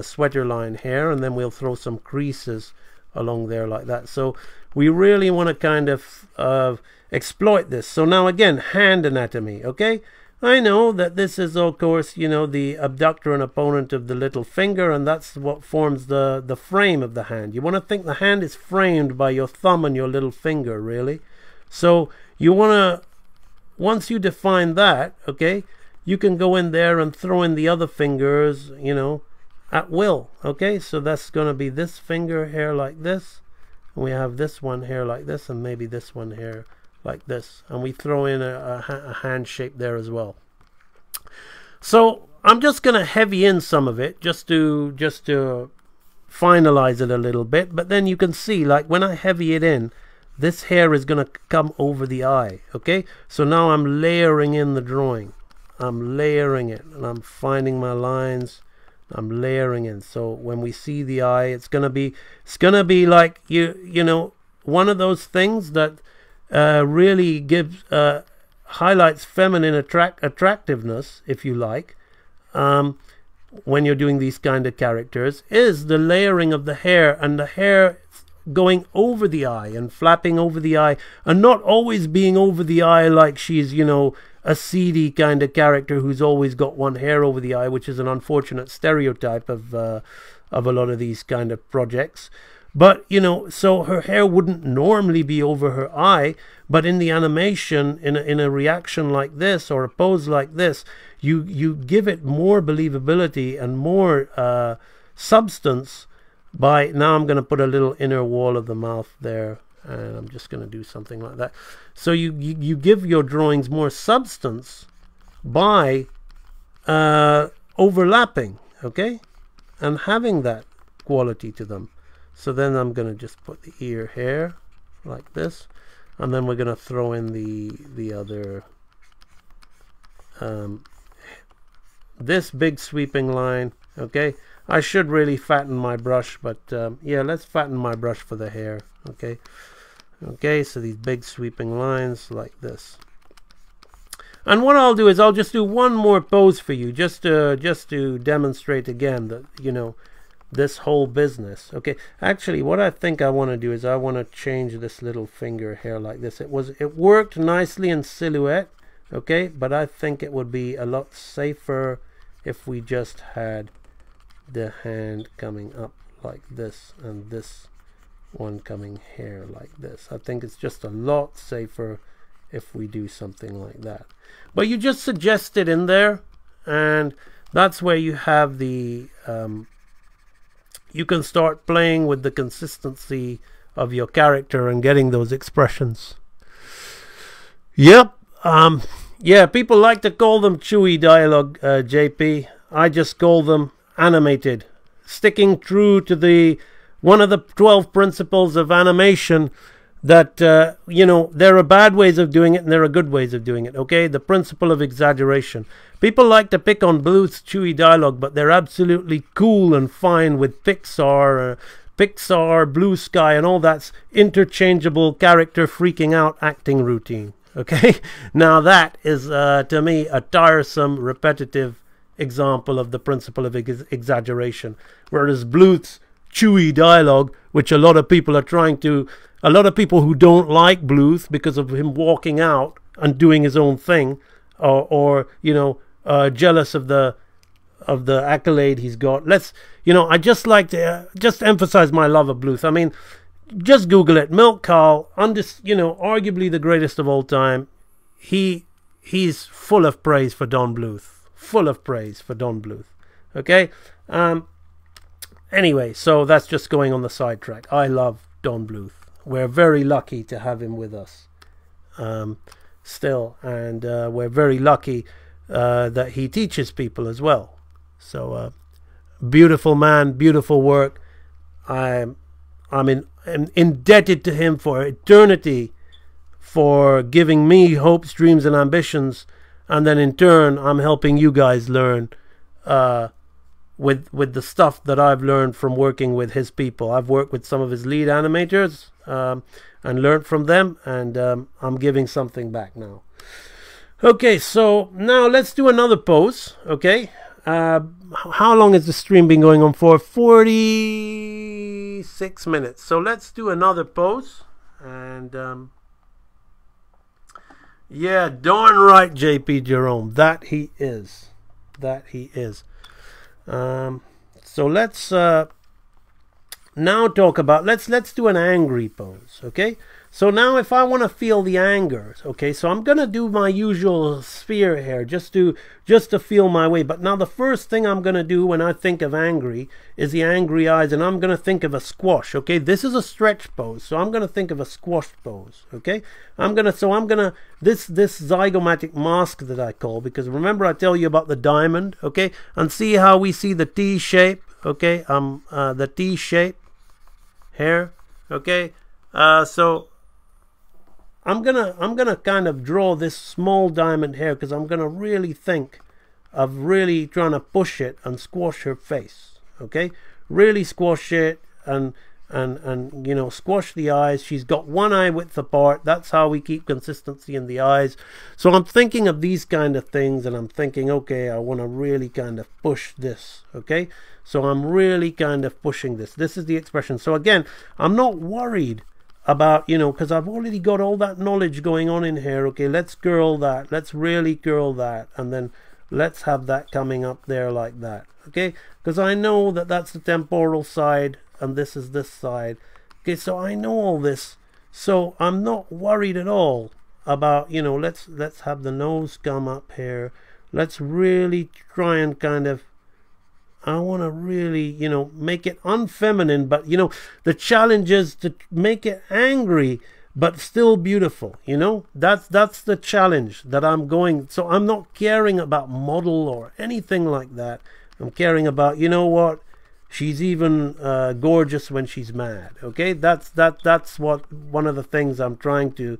sweater line here, and then we'll throw some creases along there like that. So we really want to kind of exploit this. So now again, hand anatomy, okay? I know that this is, of course, you know, the abductor and opponent of the little finger, and that's what forms the frame of the hand. You want to think the hand is framed by your thumb and your little finger, really. So you want to, once you define that, okay, you can go in there and throw in the other fingers, you know, at will, okay? So that's going to be this finger here like this. And we have this one here like this, and maybe this one here like this, and we throw in a hand shape there as well. So I'm just going to heavy in some of it just to finalize it a little bit, but then you can see, like, when I heavy it in, this hair is going to come over the eye, okay? So now I'm layering in the drawing. I'm layering it, and I'm finding my lines. I'm layering in. So when we see the eye, it's gonna be like, you know, one of those things that really gives highlights feminine attractiveness, if you like, when you're doing these kind of characters, is the layering of the hair, and the hair going over the eye and flapping over the eye, and not always being over the eye like she's, you know, a seedy kind of character who's always got one hair over the eye, which is an unfortunate stereotype of a lot of these kind of projects. But, you know, so her hair wouldn't normally be over her eye, but in the animation, in a reaction like this, or a pose like this, you give it more believability and more substance by, now I'm going to put a little inner wall of the mouth there, and I'm just going to do something like that. So you give your drawings more substance by overlapping, okay, and having that quality to them. So then I'm going to just put the ear here like this, and then we're going to throw in the other this big sweeping line, okay. I should really fatten my brush, but yeah, let's fatten my brush for the hair, okay. Okay, so these big sweeping lines like this. And what I'll do is I'll just do one more pose for you, just to demonstrate again that, you know, this whole business. Okay, actually what I think I want to do is I want to change this little finger here like this. It worked nicely in silhouette, okay, but I think it would be a lot safer if we just had the hand coming up like this, and this one coming here like this. I think it's just a lot safer if we do something like that. But you just suggest it in there, and that's where you have the you can start playing with the consistency of your character and getting those expressions. Yep. Yeah, people like to call them chewy dialogue, JP. I just call them animated sticking true to the one of the 12 principles of animation, that you know, there are bad ways of doing it and there are good ways of doing it. Okay, the principle of exaggeration. People like to pick on Bluth's chewy dialogue, but they're absolutely cool and fine with Pixar, Blue Sky, and all that's interchangeable character freaking out acting routine. Okay, now that is to me a tiresome, repetitive example of the principle of exaggeration. Whereas Bluth's chewy dialogue, which a lot of people who don't like Bluth because of him walking out and doing his own thing, or you know, jealous of the accolade he's got. I just like to just emphasize my love of Bluth. I mean, just Google it. Milk Carl, arguably the greatest of all time. He's full of praise for Don Bluth. Full of praise for Don Bluth. Okay. Anyway, so that's just going on the sidetrack. I love Don Bluth. We're very lucky to have him with us still, and we're very lucky that he teaches people as well. So beautiful man, beautiful work. I'm indebted to him for eternity for giving me hopes, dreams, and ambitions, and then in turn I'm helping you guys learn with the stuff that I've learned from working with his people. I've worked with some of his lead animators and learned from them, and I'm giving something back now. Okay, so now let's do another pose. Okay, how long has the stream been going on for? 46 minutes. So let's do another pose, and yeah, darn right, JP Jerome, that he is. So let's now talk about, let's do an angry pose. Okay, so now if I want to feel the anger, okay, so I'm gonna do my usual sphere here just to feel my way. But now the first thing I'm gonna do when I think of angry is the angry eyes, and I'm gonna think of a squash. Okay, this is a stretch pose, so I'm gonna think of a squash pose. Okay, this zygomatic mask that I call, because remember I tell you about the diamond. Okay, and see how we see the T shape. Okay, the T shape here. Okay, so I'm gonna kind of draw this small diamond here, because I'm gonna really think of really trying to push it and squash her face. Okay, really squash it and you know, squash the eyes. She's got one eye width apart. That's how we keep consistency in the eyes. So I'm thinking of these kind of things, and I'm thinking, okay, I want to really kind of push this. Okay, so I'm really kind of pushing this. This is the expression. So again, I'm not worried about, you know, because I've already got all that knowledge going on in here. Okay, let's curl that. Let's really curl that, and then let's have that coming up there like that. Okay, because I know that that's the temporal side and this is this side. Okay, so I know all this, so I'm not worried at all about, you know, let's have the nose come up here. Let's really try and kind of, I want to really, you know, make it unfeminine, but you know, the challenge is to make it angry but still beautiful. You know, that's the challenge that I'm going. So I'm not caring about model or anything like that. I'm caring about, you know what, she's even gorgeous when she's mad. Okay, that's what one of the things I'm trying to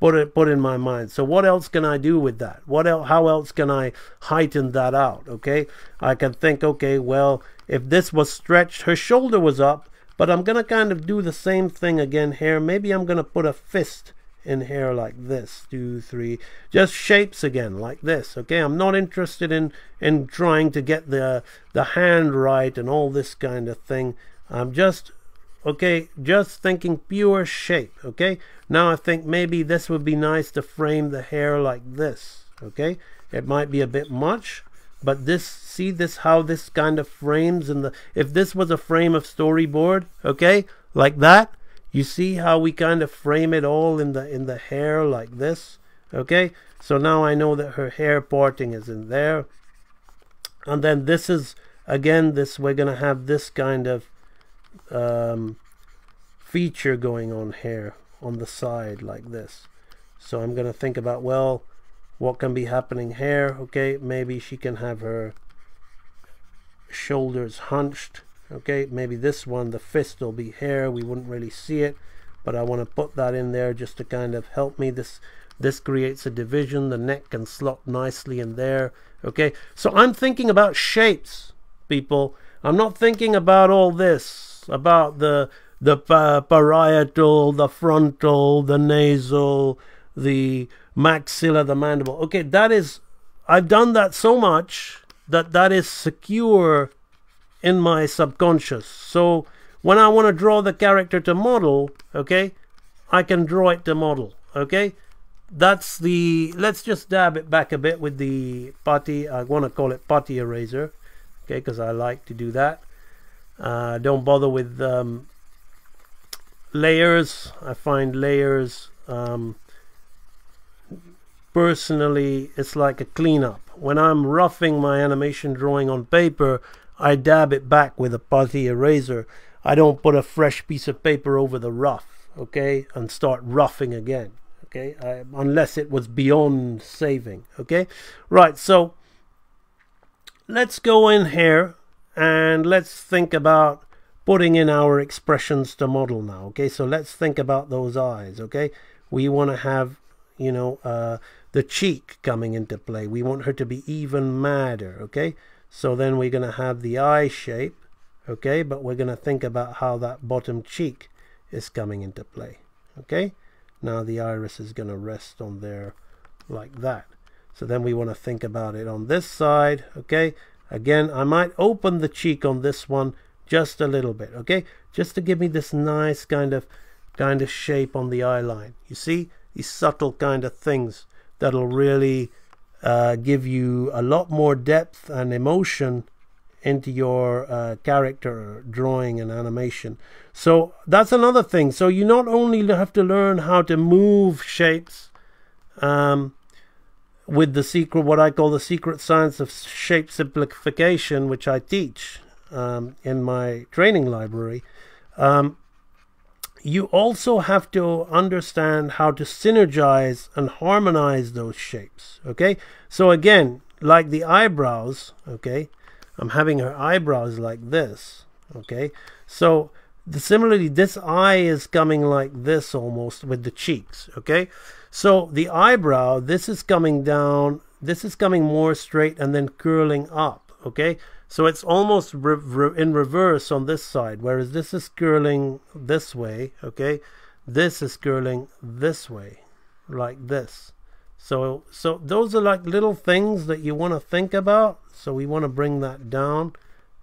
put in my mind. So what else can I do with that? How else can I heighten that out? Okay, I can think, okay, well, if this was stretched, her shoulder was up, but I'm gonna kind of do the same thing again here. Maybe I'm gonna put a fist in here like this. 2, 3, just shapes again like this. Okay, I'm not interested in trying to get the hand right and all this kind of thing. I'm just thinking pure shape. Okay, now I think maybe this would be nice to frame the hair like this. Okay, it might be a bit much, but this, see this, how this kind of frames in the, if this was a frame of storyboard, okay, like that, you see how we kind of frame it all in the hair like this. Okay, so now I know that her hair parting is in there, and then this is again this, we're gonna have this kind of feature going on here on the side like this. So I'm gonna think about, well, what can be happening here? Okay, maybe she can have her shoulders hunched Okay, maybe this one, the fist will be hair, we wouldn't really see it, but I want to put that in there just to kind of help me. This creates a division, the neck can slot nicely in there. Okay, so I'm thinking about shapes, people. I'm not thinking about all this, about the parietal, the frontal, the nasal, the maxilla, the mandible. Okay, that is, I've done that so much that is secure in my subconscious. So when I want to draw the character to model, okay, I can draw it to model. Okay, that's the, let's just dab it back a bit with the putty. I want to call it putty eraser, okay, because I like to do that. Don't bother with layers. I find layers, personally, it's like a cleanup. When I'm roughing my animation drawing on paper, I dab it back with a putty eraser. I don't put a fresh piece of paper over the rough, okay, and start roughing again, okay, unless it was beyond saving. Okay, right, so let's go in here and let's think about putting in our expressions to model now. Okay, so let's think about those eyes. Okay, we want to have, you know, the cheek coming into play. We want her to be even madder. Okay, so then we're going to have the eye shape. Okay, but we're going to think about how that bottom cheek is coming into play. Okay, now the iris is going to rest on there like that. So then we want to think about it on this side. Okay, again, I might open the cheek on this one just a little bit. Okay, just to give me this nice kind of shape on the eye line. You see, these subtle kind of things that'll really give you a lot more depth and emotion into your character drawing and animation. So that's another thing. So you not only have to learn how to move shapes with the secret, what I call the secret science of shape simplification, which I teach in my training library. You also have to understand how to synergize and harmonize those shapes. Okay, so again, like the eyebrows, okay, I'm having her eyebrows like this. Okay, so similarly, this eye is coming like this almost with the cheeks. Okay, so the eyebrow, this is coming down, this is coming more straight and then curling up. Okay, so it's almost in reverse on this side, whereas this is curling this way. Okay, this is curling this way, like this. So those are like little things that you want to think about. So we want to bring that down,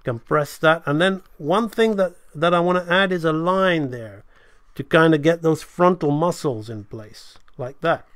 compress that, and then one thing that I want to add is a line there to kind of get those frontal muscles in place, like that.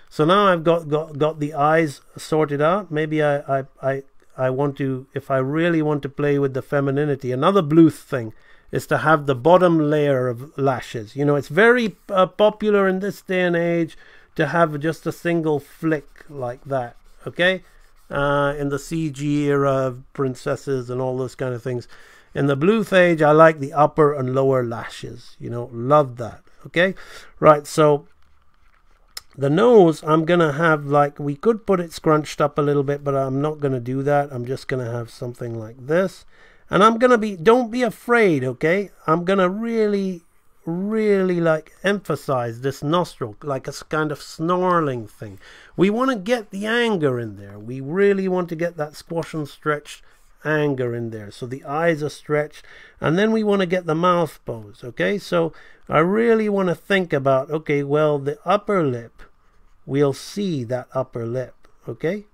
So now I've got the eyes sorted out. Maybe I want to, if I really want to play with the femininity, another Bluth thing is to have the bottom layer of lashes. You know, it's very popular in this day and age to have just a single flick like that. Okay, in the CG era of princesses and all those kind of things. In the Bluth age, I like the upper and lower lashes. You know, love that. Okay, right, so the nose, I'm going to have, like, we could put it scrunched up a little bit, but I'm not going to do that. I'm just going to have something like this. And I'm going to be, don't be afraid, okay? I'm going to really like emphasize this nostril, like a kind of snarling thing. We want to get the anger in there. We really want to get that squash and stretch anger in there. So the eyes are stretched, and then we want to get the mouth pose. Okay, so I really want to think about, okay, well, the upper lip, we'll see that upper lip. Okay,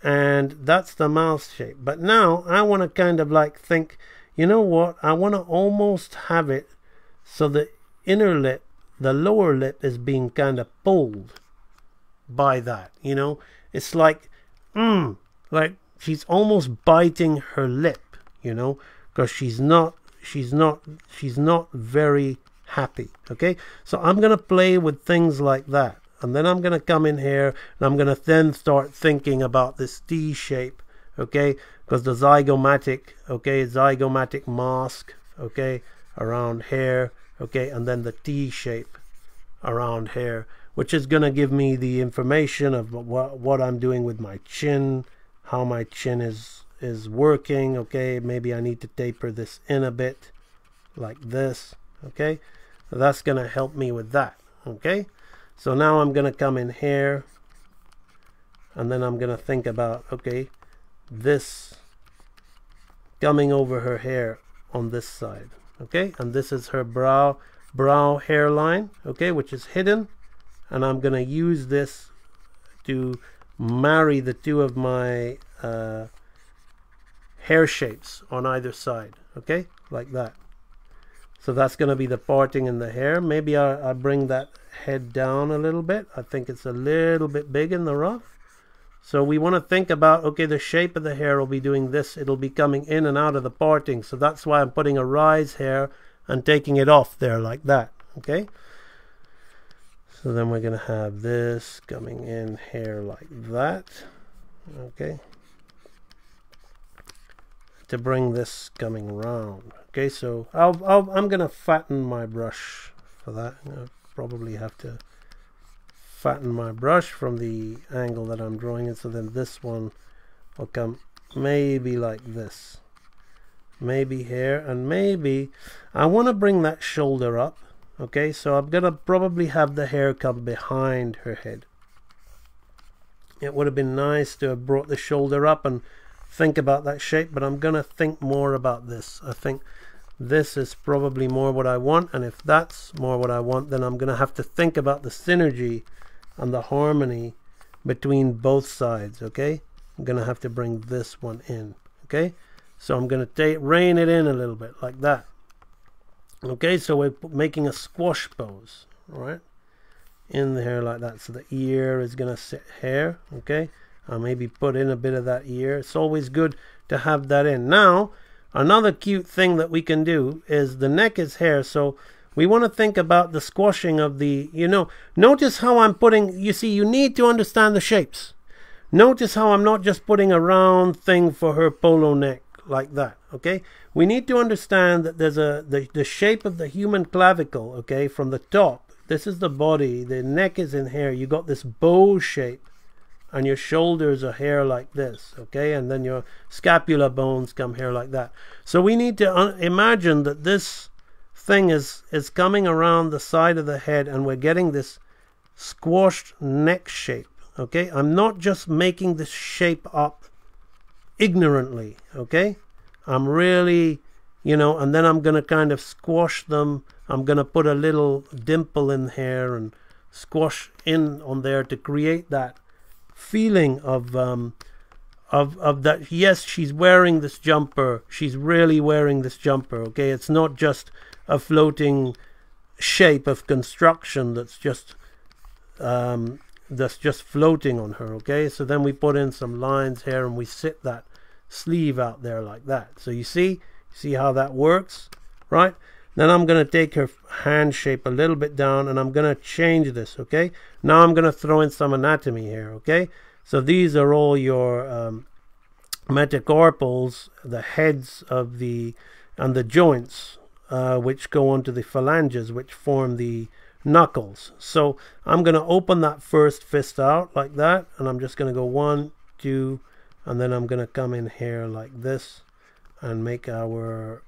and that's the mouth shape. But now I want to kind of like think, you know what, I want to almost have it so the inner lip, the lower lip, is being kind of pulled by that. You know, it's like she's almost biting her lip, you know, because she's not very happy. Okay, so I'm gonna play with things like that, and then I'm gonna come in here and I'm gonna then start thinking about this T shape. Okay, because the zygomatic mask, okay, around here, okay, and then the T shape around here, which is gonna give me the information of what I'm doing with my chin, how my chin is is working. Okay, maybe I need to taper this in a bit like this. Okay, so that's gonna help me with that. Okay, so now I'm gonna come in here, and then I'm gonna think about, okay, this coming over her hair on this side. Okay, and this is her brow hairline, okay, which is hidden, and I'm gonna use this to marry the two of my hair shapes on either side. Okay, like that. So that's going to be the parting in the hair. Maybe I bring that head down a little bit. I think it's a little bit big in the rough. So we want to think about, okay, the shape of the hair will be doing this. It'll be coming in and out of the parting. So that's why I'm putting a rise hair and taking it off there like that. Okay. So then we're going to have this coming in here like that. Okay. To bring this coming round. Okay, so I'm going to fatten my brush for that. I'll probably have to fatten my brush from the angle that I'm drawing it, so then this one will come maybe like this. Maybe here, and maybe I want to bring that shoulder up. Okay, so I'm going to probably have the hair come behind her head. It would have been nice to have brought the shoulder up and think about that shape, but I'm going to think more about this. I think this is probably more what I want, and if that's more what I want, then I'm going to have to think about the synergy and the harmony between both sides. Okay, I'm going to have to bring this one in. Okay, so I'm going to rein it in a little bit like that. Okay, so we're making a squash pose, all right, in the hair like that. So the ear is going to sit here. Okay, I'll maybe put in a bit of that ear. It's always good to have that in. Now, another cute thing that we can do is the neck is hair, so we want to think about the squashing of the, notice how I'm putting, you see, you need to understand the shapes. Notice how I'm not just putting a round thing for her polo neck like that, okay? We need to understand that there's the shape of the human clavicle, okay, from the top. This is the body, the neck is in hair. You got this bow shape, and your shoulders are hair like this, okay? And then your scapula bones come here like that. So we need to imagine that this thing is coming around the side of the head, and we're getting this squashed neck shape, okay? I'm not just making this shape up ignorantly, okay? I'm really, and then I'm going to kind of squash them. I'm going to put a little dimple in here and squash in on there to create that feeling of that. Yes, she's wearing this jumper. She's really wearing this jumper, okay? It's not just a floating shape of construction that's just floating on her, okay? So then we put in some lines here, and we sit that sleeve out there like that. So you see how that works, right? Then I'm going to take her hand shape a little bit down, and I'm going to change this, okay? Now I'm going to throw in some anatomy here, okay? So these are all your metacarpals, the heads of and the joints, which go onto the phalanges, which form the knuckles. So I'm going to open that first fist out like that, and I'm just going to go 1, 2, and then I'm going to come in here like this and make our,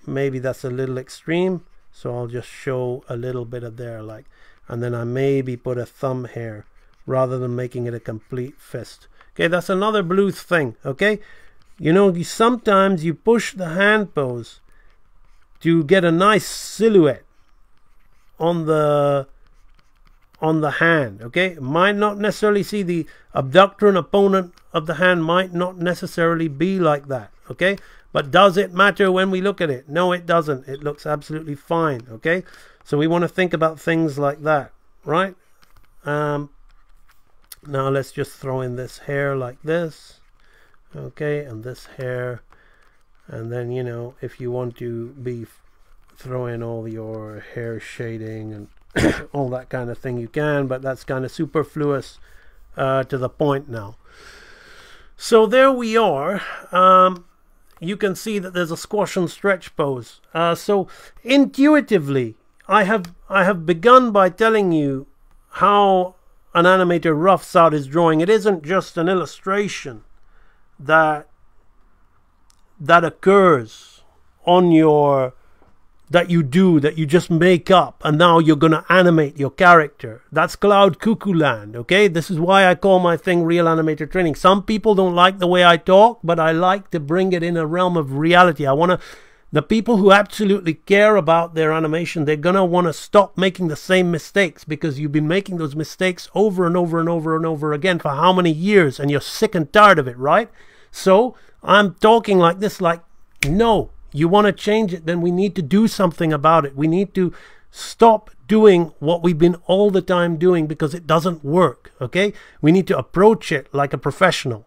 maybe that's a little extreme, so I'll just show a little bit of there, like, and then I maybe put a thumb here rather than making it a complete fist. Okay, that's another Bluth thing, okay? Sometimes you push the hand pose to get a nice silhouette on the hand, okay? Might not necessarily see the abductor and opponent of the hand might not necessarily be like that, okay? But does it matter when we look at it? No, it doesn't. It looks absolutely fine, okay? So we want to think about things like that, right? Now let's just throw in this hair like this, okay? And this hair, and then, if you want to throw in all your hair shading and all that kind of thing, you can, but that's kind of superfluous to the point now. So there we are. You can see that there's a squash and stretch pose. So intuitively, I have begun by telling you how an animator roughs out his drawing. It isn't just an illustration that that occurs on your, that you do, that you just make up, and now you're going to animate your character. That's cloud cuckoo land, okay? This is why I call my thing Real Animator Training. Some people don't like the way I talk, but I like to bring it in a realm of reality. I want to, the people who absolutely care about their animation, they're going to want to stop making the same mistakes, because you've been making those mistakes over and over and over and over again for how many years, and you're sick and tired of it, right? So I'm talking like this, like, no. You want to change it, then we need to do something about it. We need to stop doing what we've been all the time doing, because it doesn't work, okay? We need to approach it like a professional.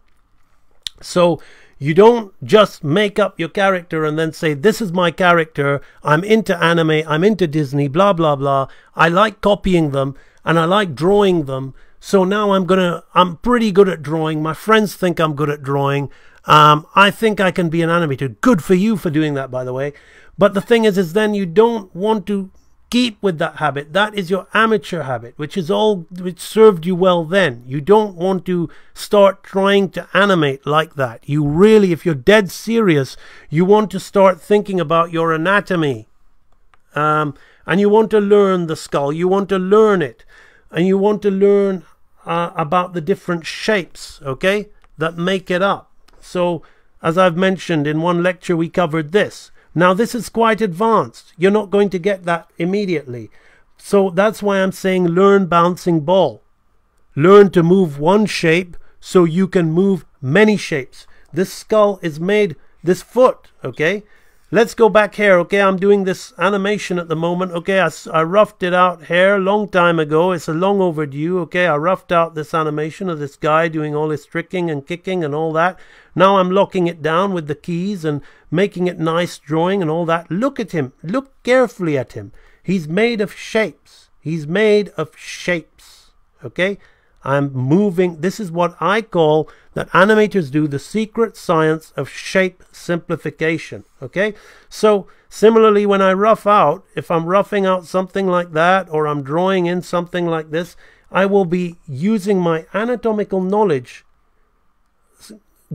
So you don't just make up your character and then say, this is my character, I'm into anime, I'm into Disney, blah, blah, blah. I like copying them and I like drawing them. So now I'm pretty good at drawing. My friends think I'm good at drawing. I think I can be an animator. Good for you for doing that, by the way. But the thing is then you don't want to keep with that habit. That is your amateur habit, which served you well then. You don't want to start trying to animate like that. You really, if you're dead serious, you want to start thinking about your anatomy. And you want to learn the skull. You want to learn it. And you want to learn about the different shapes, okay, that make it up. So, as I've mentioned in one lecture, we covered this. Now, this is quite advanced. You're not going to get that immediately. So, that's why I'm saying learn bouncing ball. Learn to move one shape so you can move many shapes. This skull is made, this foot, okay? Let's go back here, okay? I'm doing this animation at the moment, okay? I roughed it out here a long time ago. It's a long overdue, okay? I roughed out this animation of this guy doing all his tricking and kicking and all that. Now I'm locking it down with the keys and making it nice drawing and all that. Look at him. Look carefully at him. He's made of shapes. He's made of shapes, okay? I'm moving. This is what I call, that animators do, the secret science of shape simplification, okay? So similarly, when I rough out, if I'm roughing out something like that, or I'm drawing in something like this, I will be using my anatomical knowledge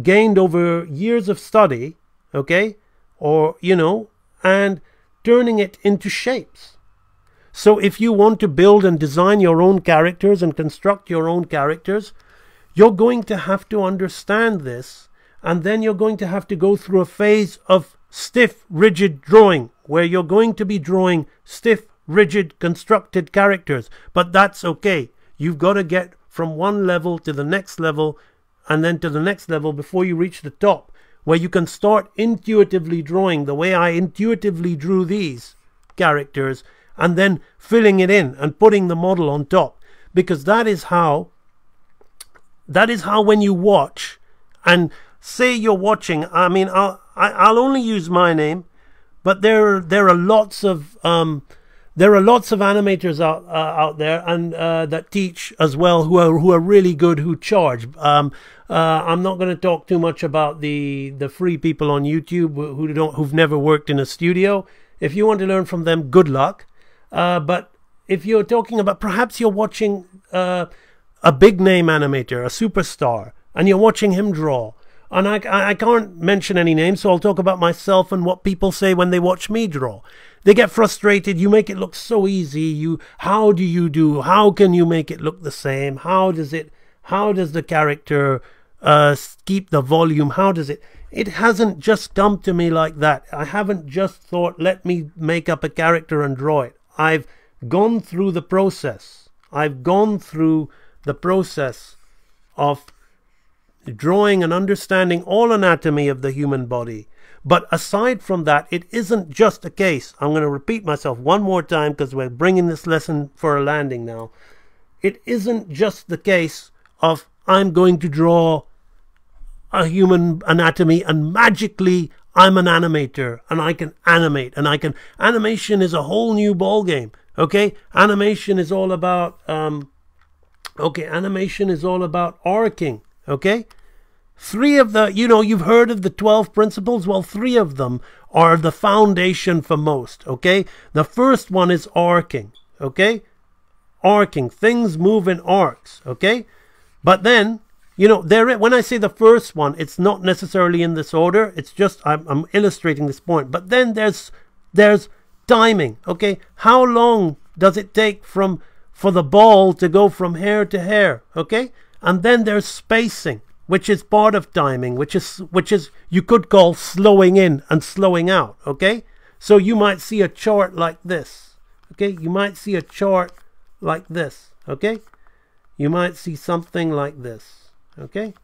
gained over years of study, okay, or, you know, and turning it into shapes. So if you want to build and design your own characters and construct your own characters, you're going to have to understand this, and then you're going to have to go through a phase of stiff, rigid drawing, where you're going to be drawing stiff, rigid, constructed characters. But that's okay. You've got to get from one level to the next level, and then to the next level before you reach the top, where you can start intuitively drawing the way I intuitively drew these characters, and then filling it in and putting the model on top. Because that is how when you watch, and say you're watching, I mean, I'll only use my name, but there are lots of animators out there, and that teach as well, who are really good, who charge. I'm not going to talk too much about the free people on YouTube who've never worked in a studio. If you want to learn from them, good luck. But if you're talking about, perhaps you're watching a big name animator, a superstar, and you're watching him draw. And I can't mention any names, so I'll talk about myself and what people say when they watch me draw. They get frustrated. You make it look so easy. How can you make it look the same? How does the character keep the volume? How does it? It hasn't just come to me like that. I haven't just thought, let me make up a character and draw it. I've gone through the process. I've gone through the process of drawing and understanding all anatomy of the human body. But aside from that, it isn't just a case. I'm going to repeat myself one more time, because we're bringing this lesson for a landing now. It isn't just the case of, I'm going to draw a human anatomy and magically I'm an animator and I can animate, and animation is a whole new ball game. Okay, animation is all about animation is all about arcing. Okay, 3 of the, you've heard of the 12 principles. Well, 3 of them are the foundation for most. Okay, the first one is arcing. Okay, arcing, things move in arcs. Okay, but then You know, when I say the first one, it's not necessarily in this order. It's just I'm illustrating this point. But then there's timing. Okay, how long does it take for the ball to go from hair to hair? Okay, and then there's spacing, which is part of timing, which is you could call slowing in and slowing out. Okay, so you might see a chart like this. Okay, you might see a chart like this. Okay, you might see something like this. Okay,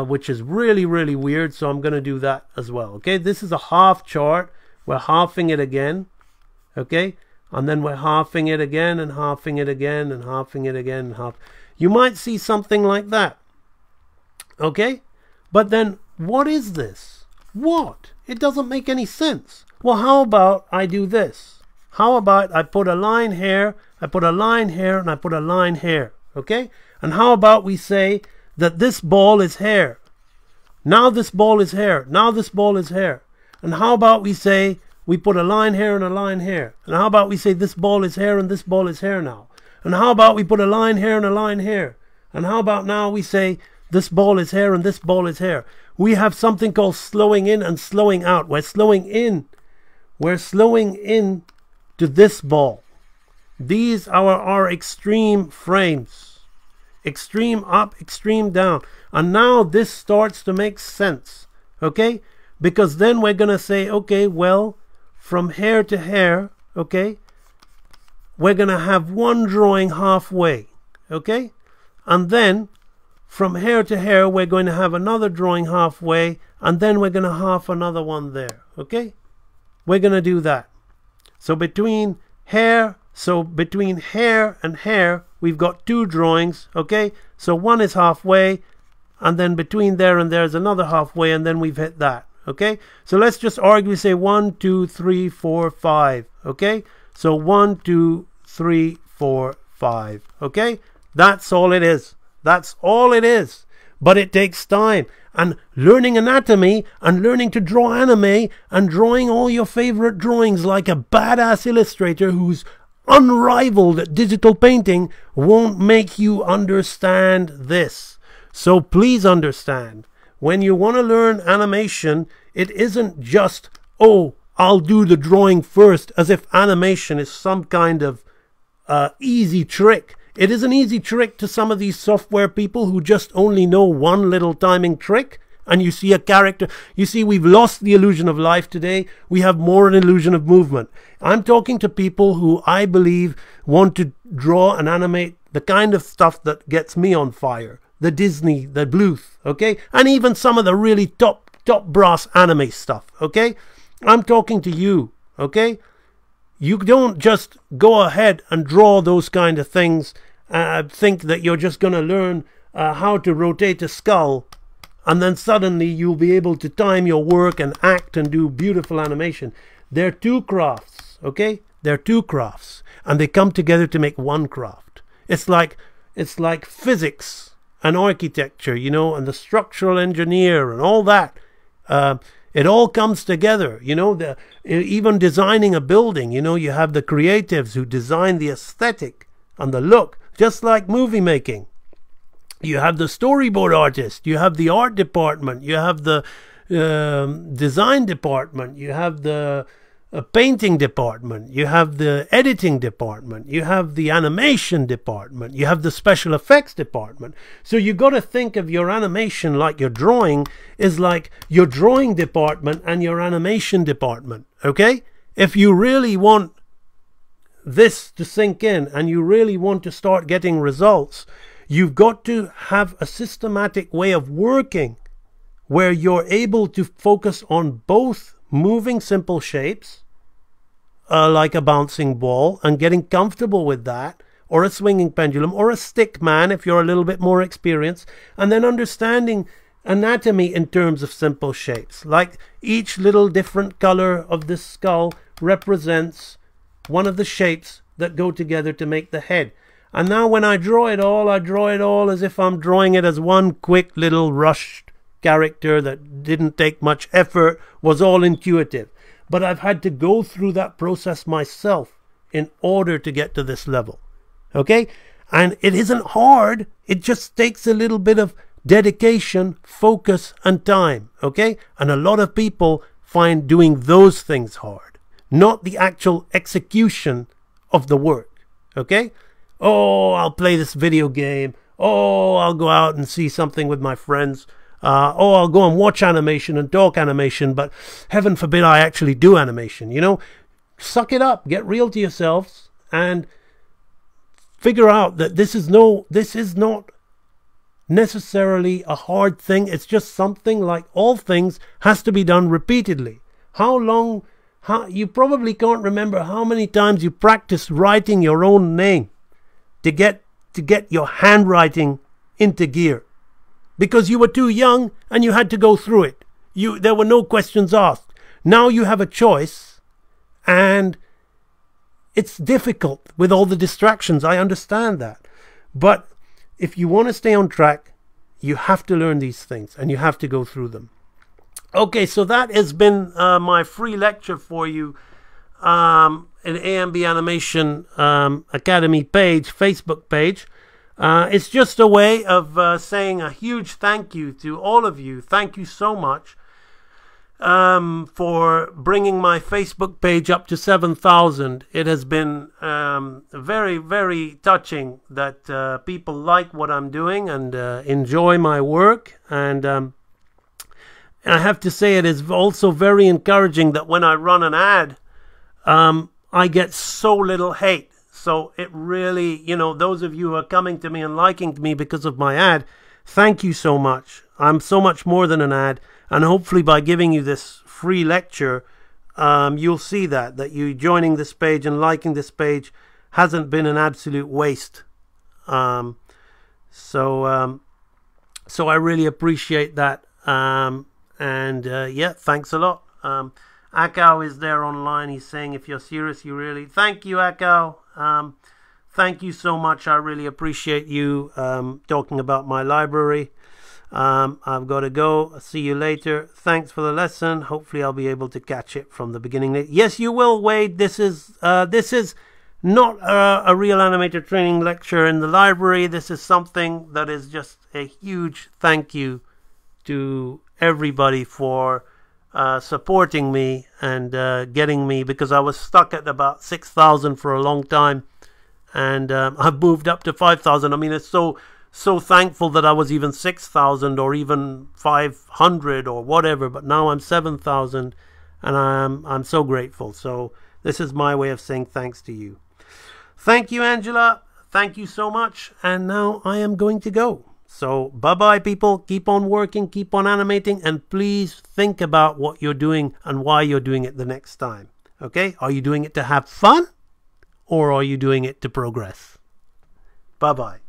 which is really, really weird, so I'm going to do that as well. Okay, this is a half chart. We're halving it again. Okay, and then we're halving it again and halving it again and halving it again and half. You might see something like that. Okay, but then what is this? What? It doesn't make any sense. Well, how about I do this? How about I put a line here, I put a line here, and I put a line here. Okay, and how about we say that this ball is hair. Now this ball is hair. Now this ball is hair. And how about we say we put a line here and a line here. And how about we say this ball is hair and this ball is hair now. And how about we put a line here and a line here. And how about now we say this ball is hair and this ball is hair. We have something called slowing in and slowing out. We're slowing in. We're slowing in to this ball. These are our extreme frames. Extreme up, extreme down. And now this starts to make sense. Okay? Because then we're going to say, okay, well, from hair to hair, okay, we're going to have one drawing halfway. Okay? And then from hair to hair, we're going to have another drawing halfway. And then we're going to half another one there. Okay? We're going to do that. So between hair and hair, we've got two drawings, okay? So one is halfway, and then between there and there is another halfway, and then we've hit that, okay? So let's just argue, say 1, 2, 3, 4, 5, okay? So 1, 2, 3, 4, 5, okay? That's all it is. That's all it is. But it takes time. And learning anatomy and learning to draw anime and drawing all your favorite drawings like a badass illustrator who's unrivaled at digital painting won't make you understand this. So please understand, when you want to learn animation, it isn't just, oh, I'll do the drawing first, as if animation is some kind of easy trick. It is an easy trick to some of these software people who just only know one little timing trick. And you see a character. You see, we've lost the illusion of life today. We have more an illusion of movement. I'm talking to people who I believe want to draw and animate the kind of stuff that gets me on fire. The Disney, the Bluth, okay? And even some of the really top brass anime stuff, okay? I'm talking to you, okay? You don't just go ahead and draw those kind of things, think that you're just going to learn how to rotate a skull, and then suddenly you'll be able to time your work and act and do beautiful animation. They're two crafts, okay? They're two crafts, and they come together to make one craft. It's like physics and architecture, you know, and the structural engineer and all that. It all comes together, you know. Even designing a building, you know, you have the creatives who design the aesthetic and the look, just like movie making. You have the storyboard artist, you have the art department, you have the design department, you have the painting department, you have the editing department, you have the animation department, you have the special effects department. So you got to think of your animation like your drawing is like your drawing department and your animation department, okay? If you really want this to sink in and you really want to start getting results, you've got to have a systematic way of working where you're able to focus on both moving simple shapes, like a bouncing ball, and getting comfortable with that, or a swinging pendulum, or a stick man if you're a little bit more experienced, and then understanding anatomy in terms of simple shapes. Like each little different color of this skull represents one of the shapes that go together to make the head. And now when I draw it all as if I'm drawing it as one quick little rushed character that didn't take much effort, was all intuitive. But I've had to go through that process myself in order to get to this level. Okay? And it isn't hard. It just takes a little bit of dedication, focus, and time. Okay? And a lot of people find doing those things hard, not the actual execution of the work. Okay? Oh, I'll play this video game. Oh, I'll go out and see something with my friends. Oh, I'll go and watch animation and talk animation, but heaven forbid I actually do animation. You know, suck it up, get real to yourselves, and figure out that this is not necessarily a hard thing. It's just something, like all things, has to be done repeatedly. You probably can't remember how many times you practiced writing your own name to get your handwriting into gear, because you were too young and you had to go through it. There were no questions asked. Now you have a choice, and it's difficult with all the distractions. I understand that. But if you want to stay on track, you have to learn these things and you have to go through them. Okay, so that has been my free lecture for you in AMB Animation Academy page, Facebook page. It's just a way of saying a huge thank you to all of you. Thank you so much for bringing my Facebook page up to 7,000. It has been very, very touching that people like what I'm doing and enjoy my work. And I have to say, it is also very encouraging that when I run an ad, I get so little hate. So it really, you know, those of you who are coming to me and liking me because of my ad, thank you so much. I'm so much more than an ad. And hopefully by giving you this free lecture, you'll see that you joining this page and liking this page hasn't been an absolute waste. So I really appreciate that. Yeah, thanks a lot. Akao is there online. He's saying, if you're serious, you really... Thank you, Akao. Thank you so much. I really appreciate you talking about my library. I've got to go. I'll see you later. Thanks for the lesson. Hopefully I'll be able to catch it from the beginning. Yes, you will, Wade. This is not a real animator training lecture in the library. This is something that is just a huge thank you to everybody for supporting me and getting me, because I was stuck at about 6,000 for a long time, and I've moved up to 5,000. I mean, it's so thankful that I was even 6,000 or even 500 or whatever, but now I'm 7,000, and I'm so grateful. So this is my way of saying thanks to you. Thank you, Angela. Thank you so much. And now I am going to go. So bye-bye, people. Keep on working, keep on animating, and please think about what you're doing and why you're doing it the next time. Okay? Are you doing it to have fun, or are you doing it to progress? Bye-bye.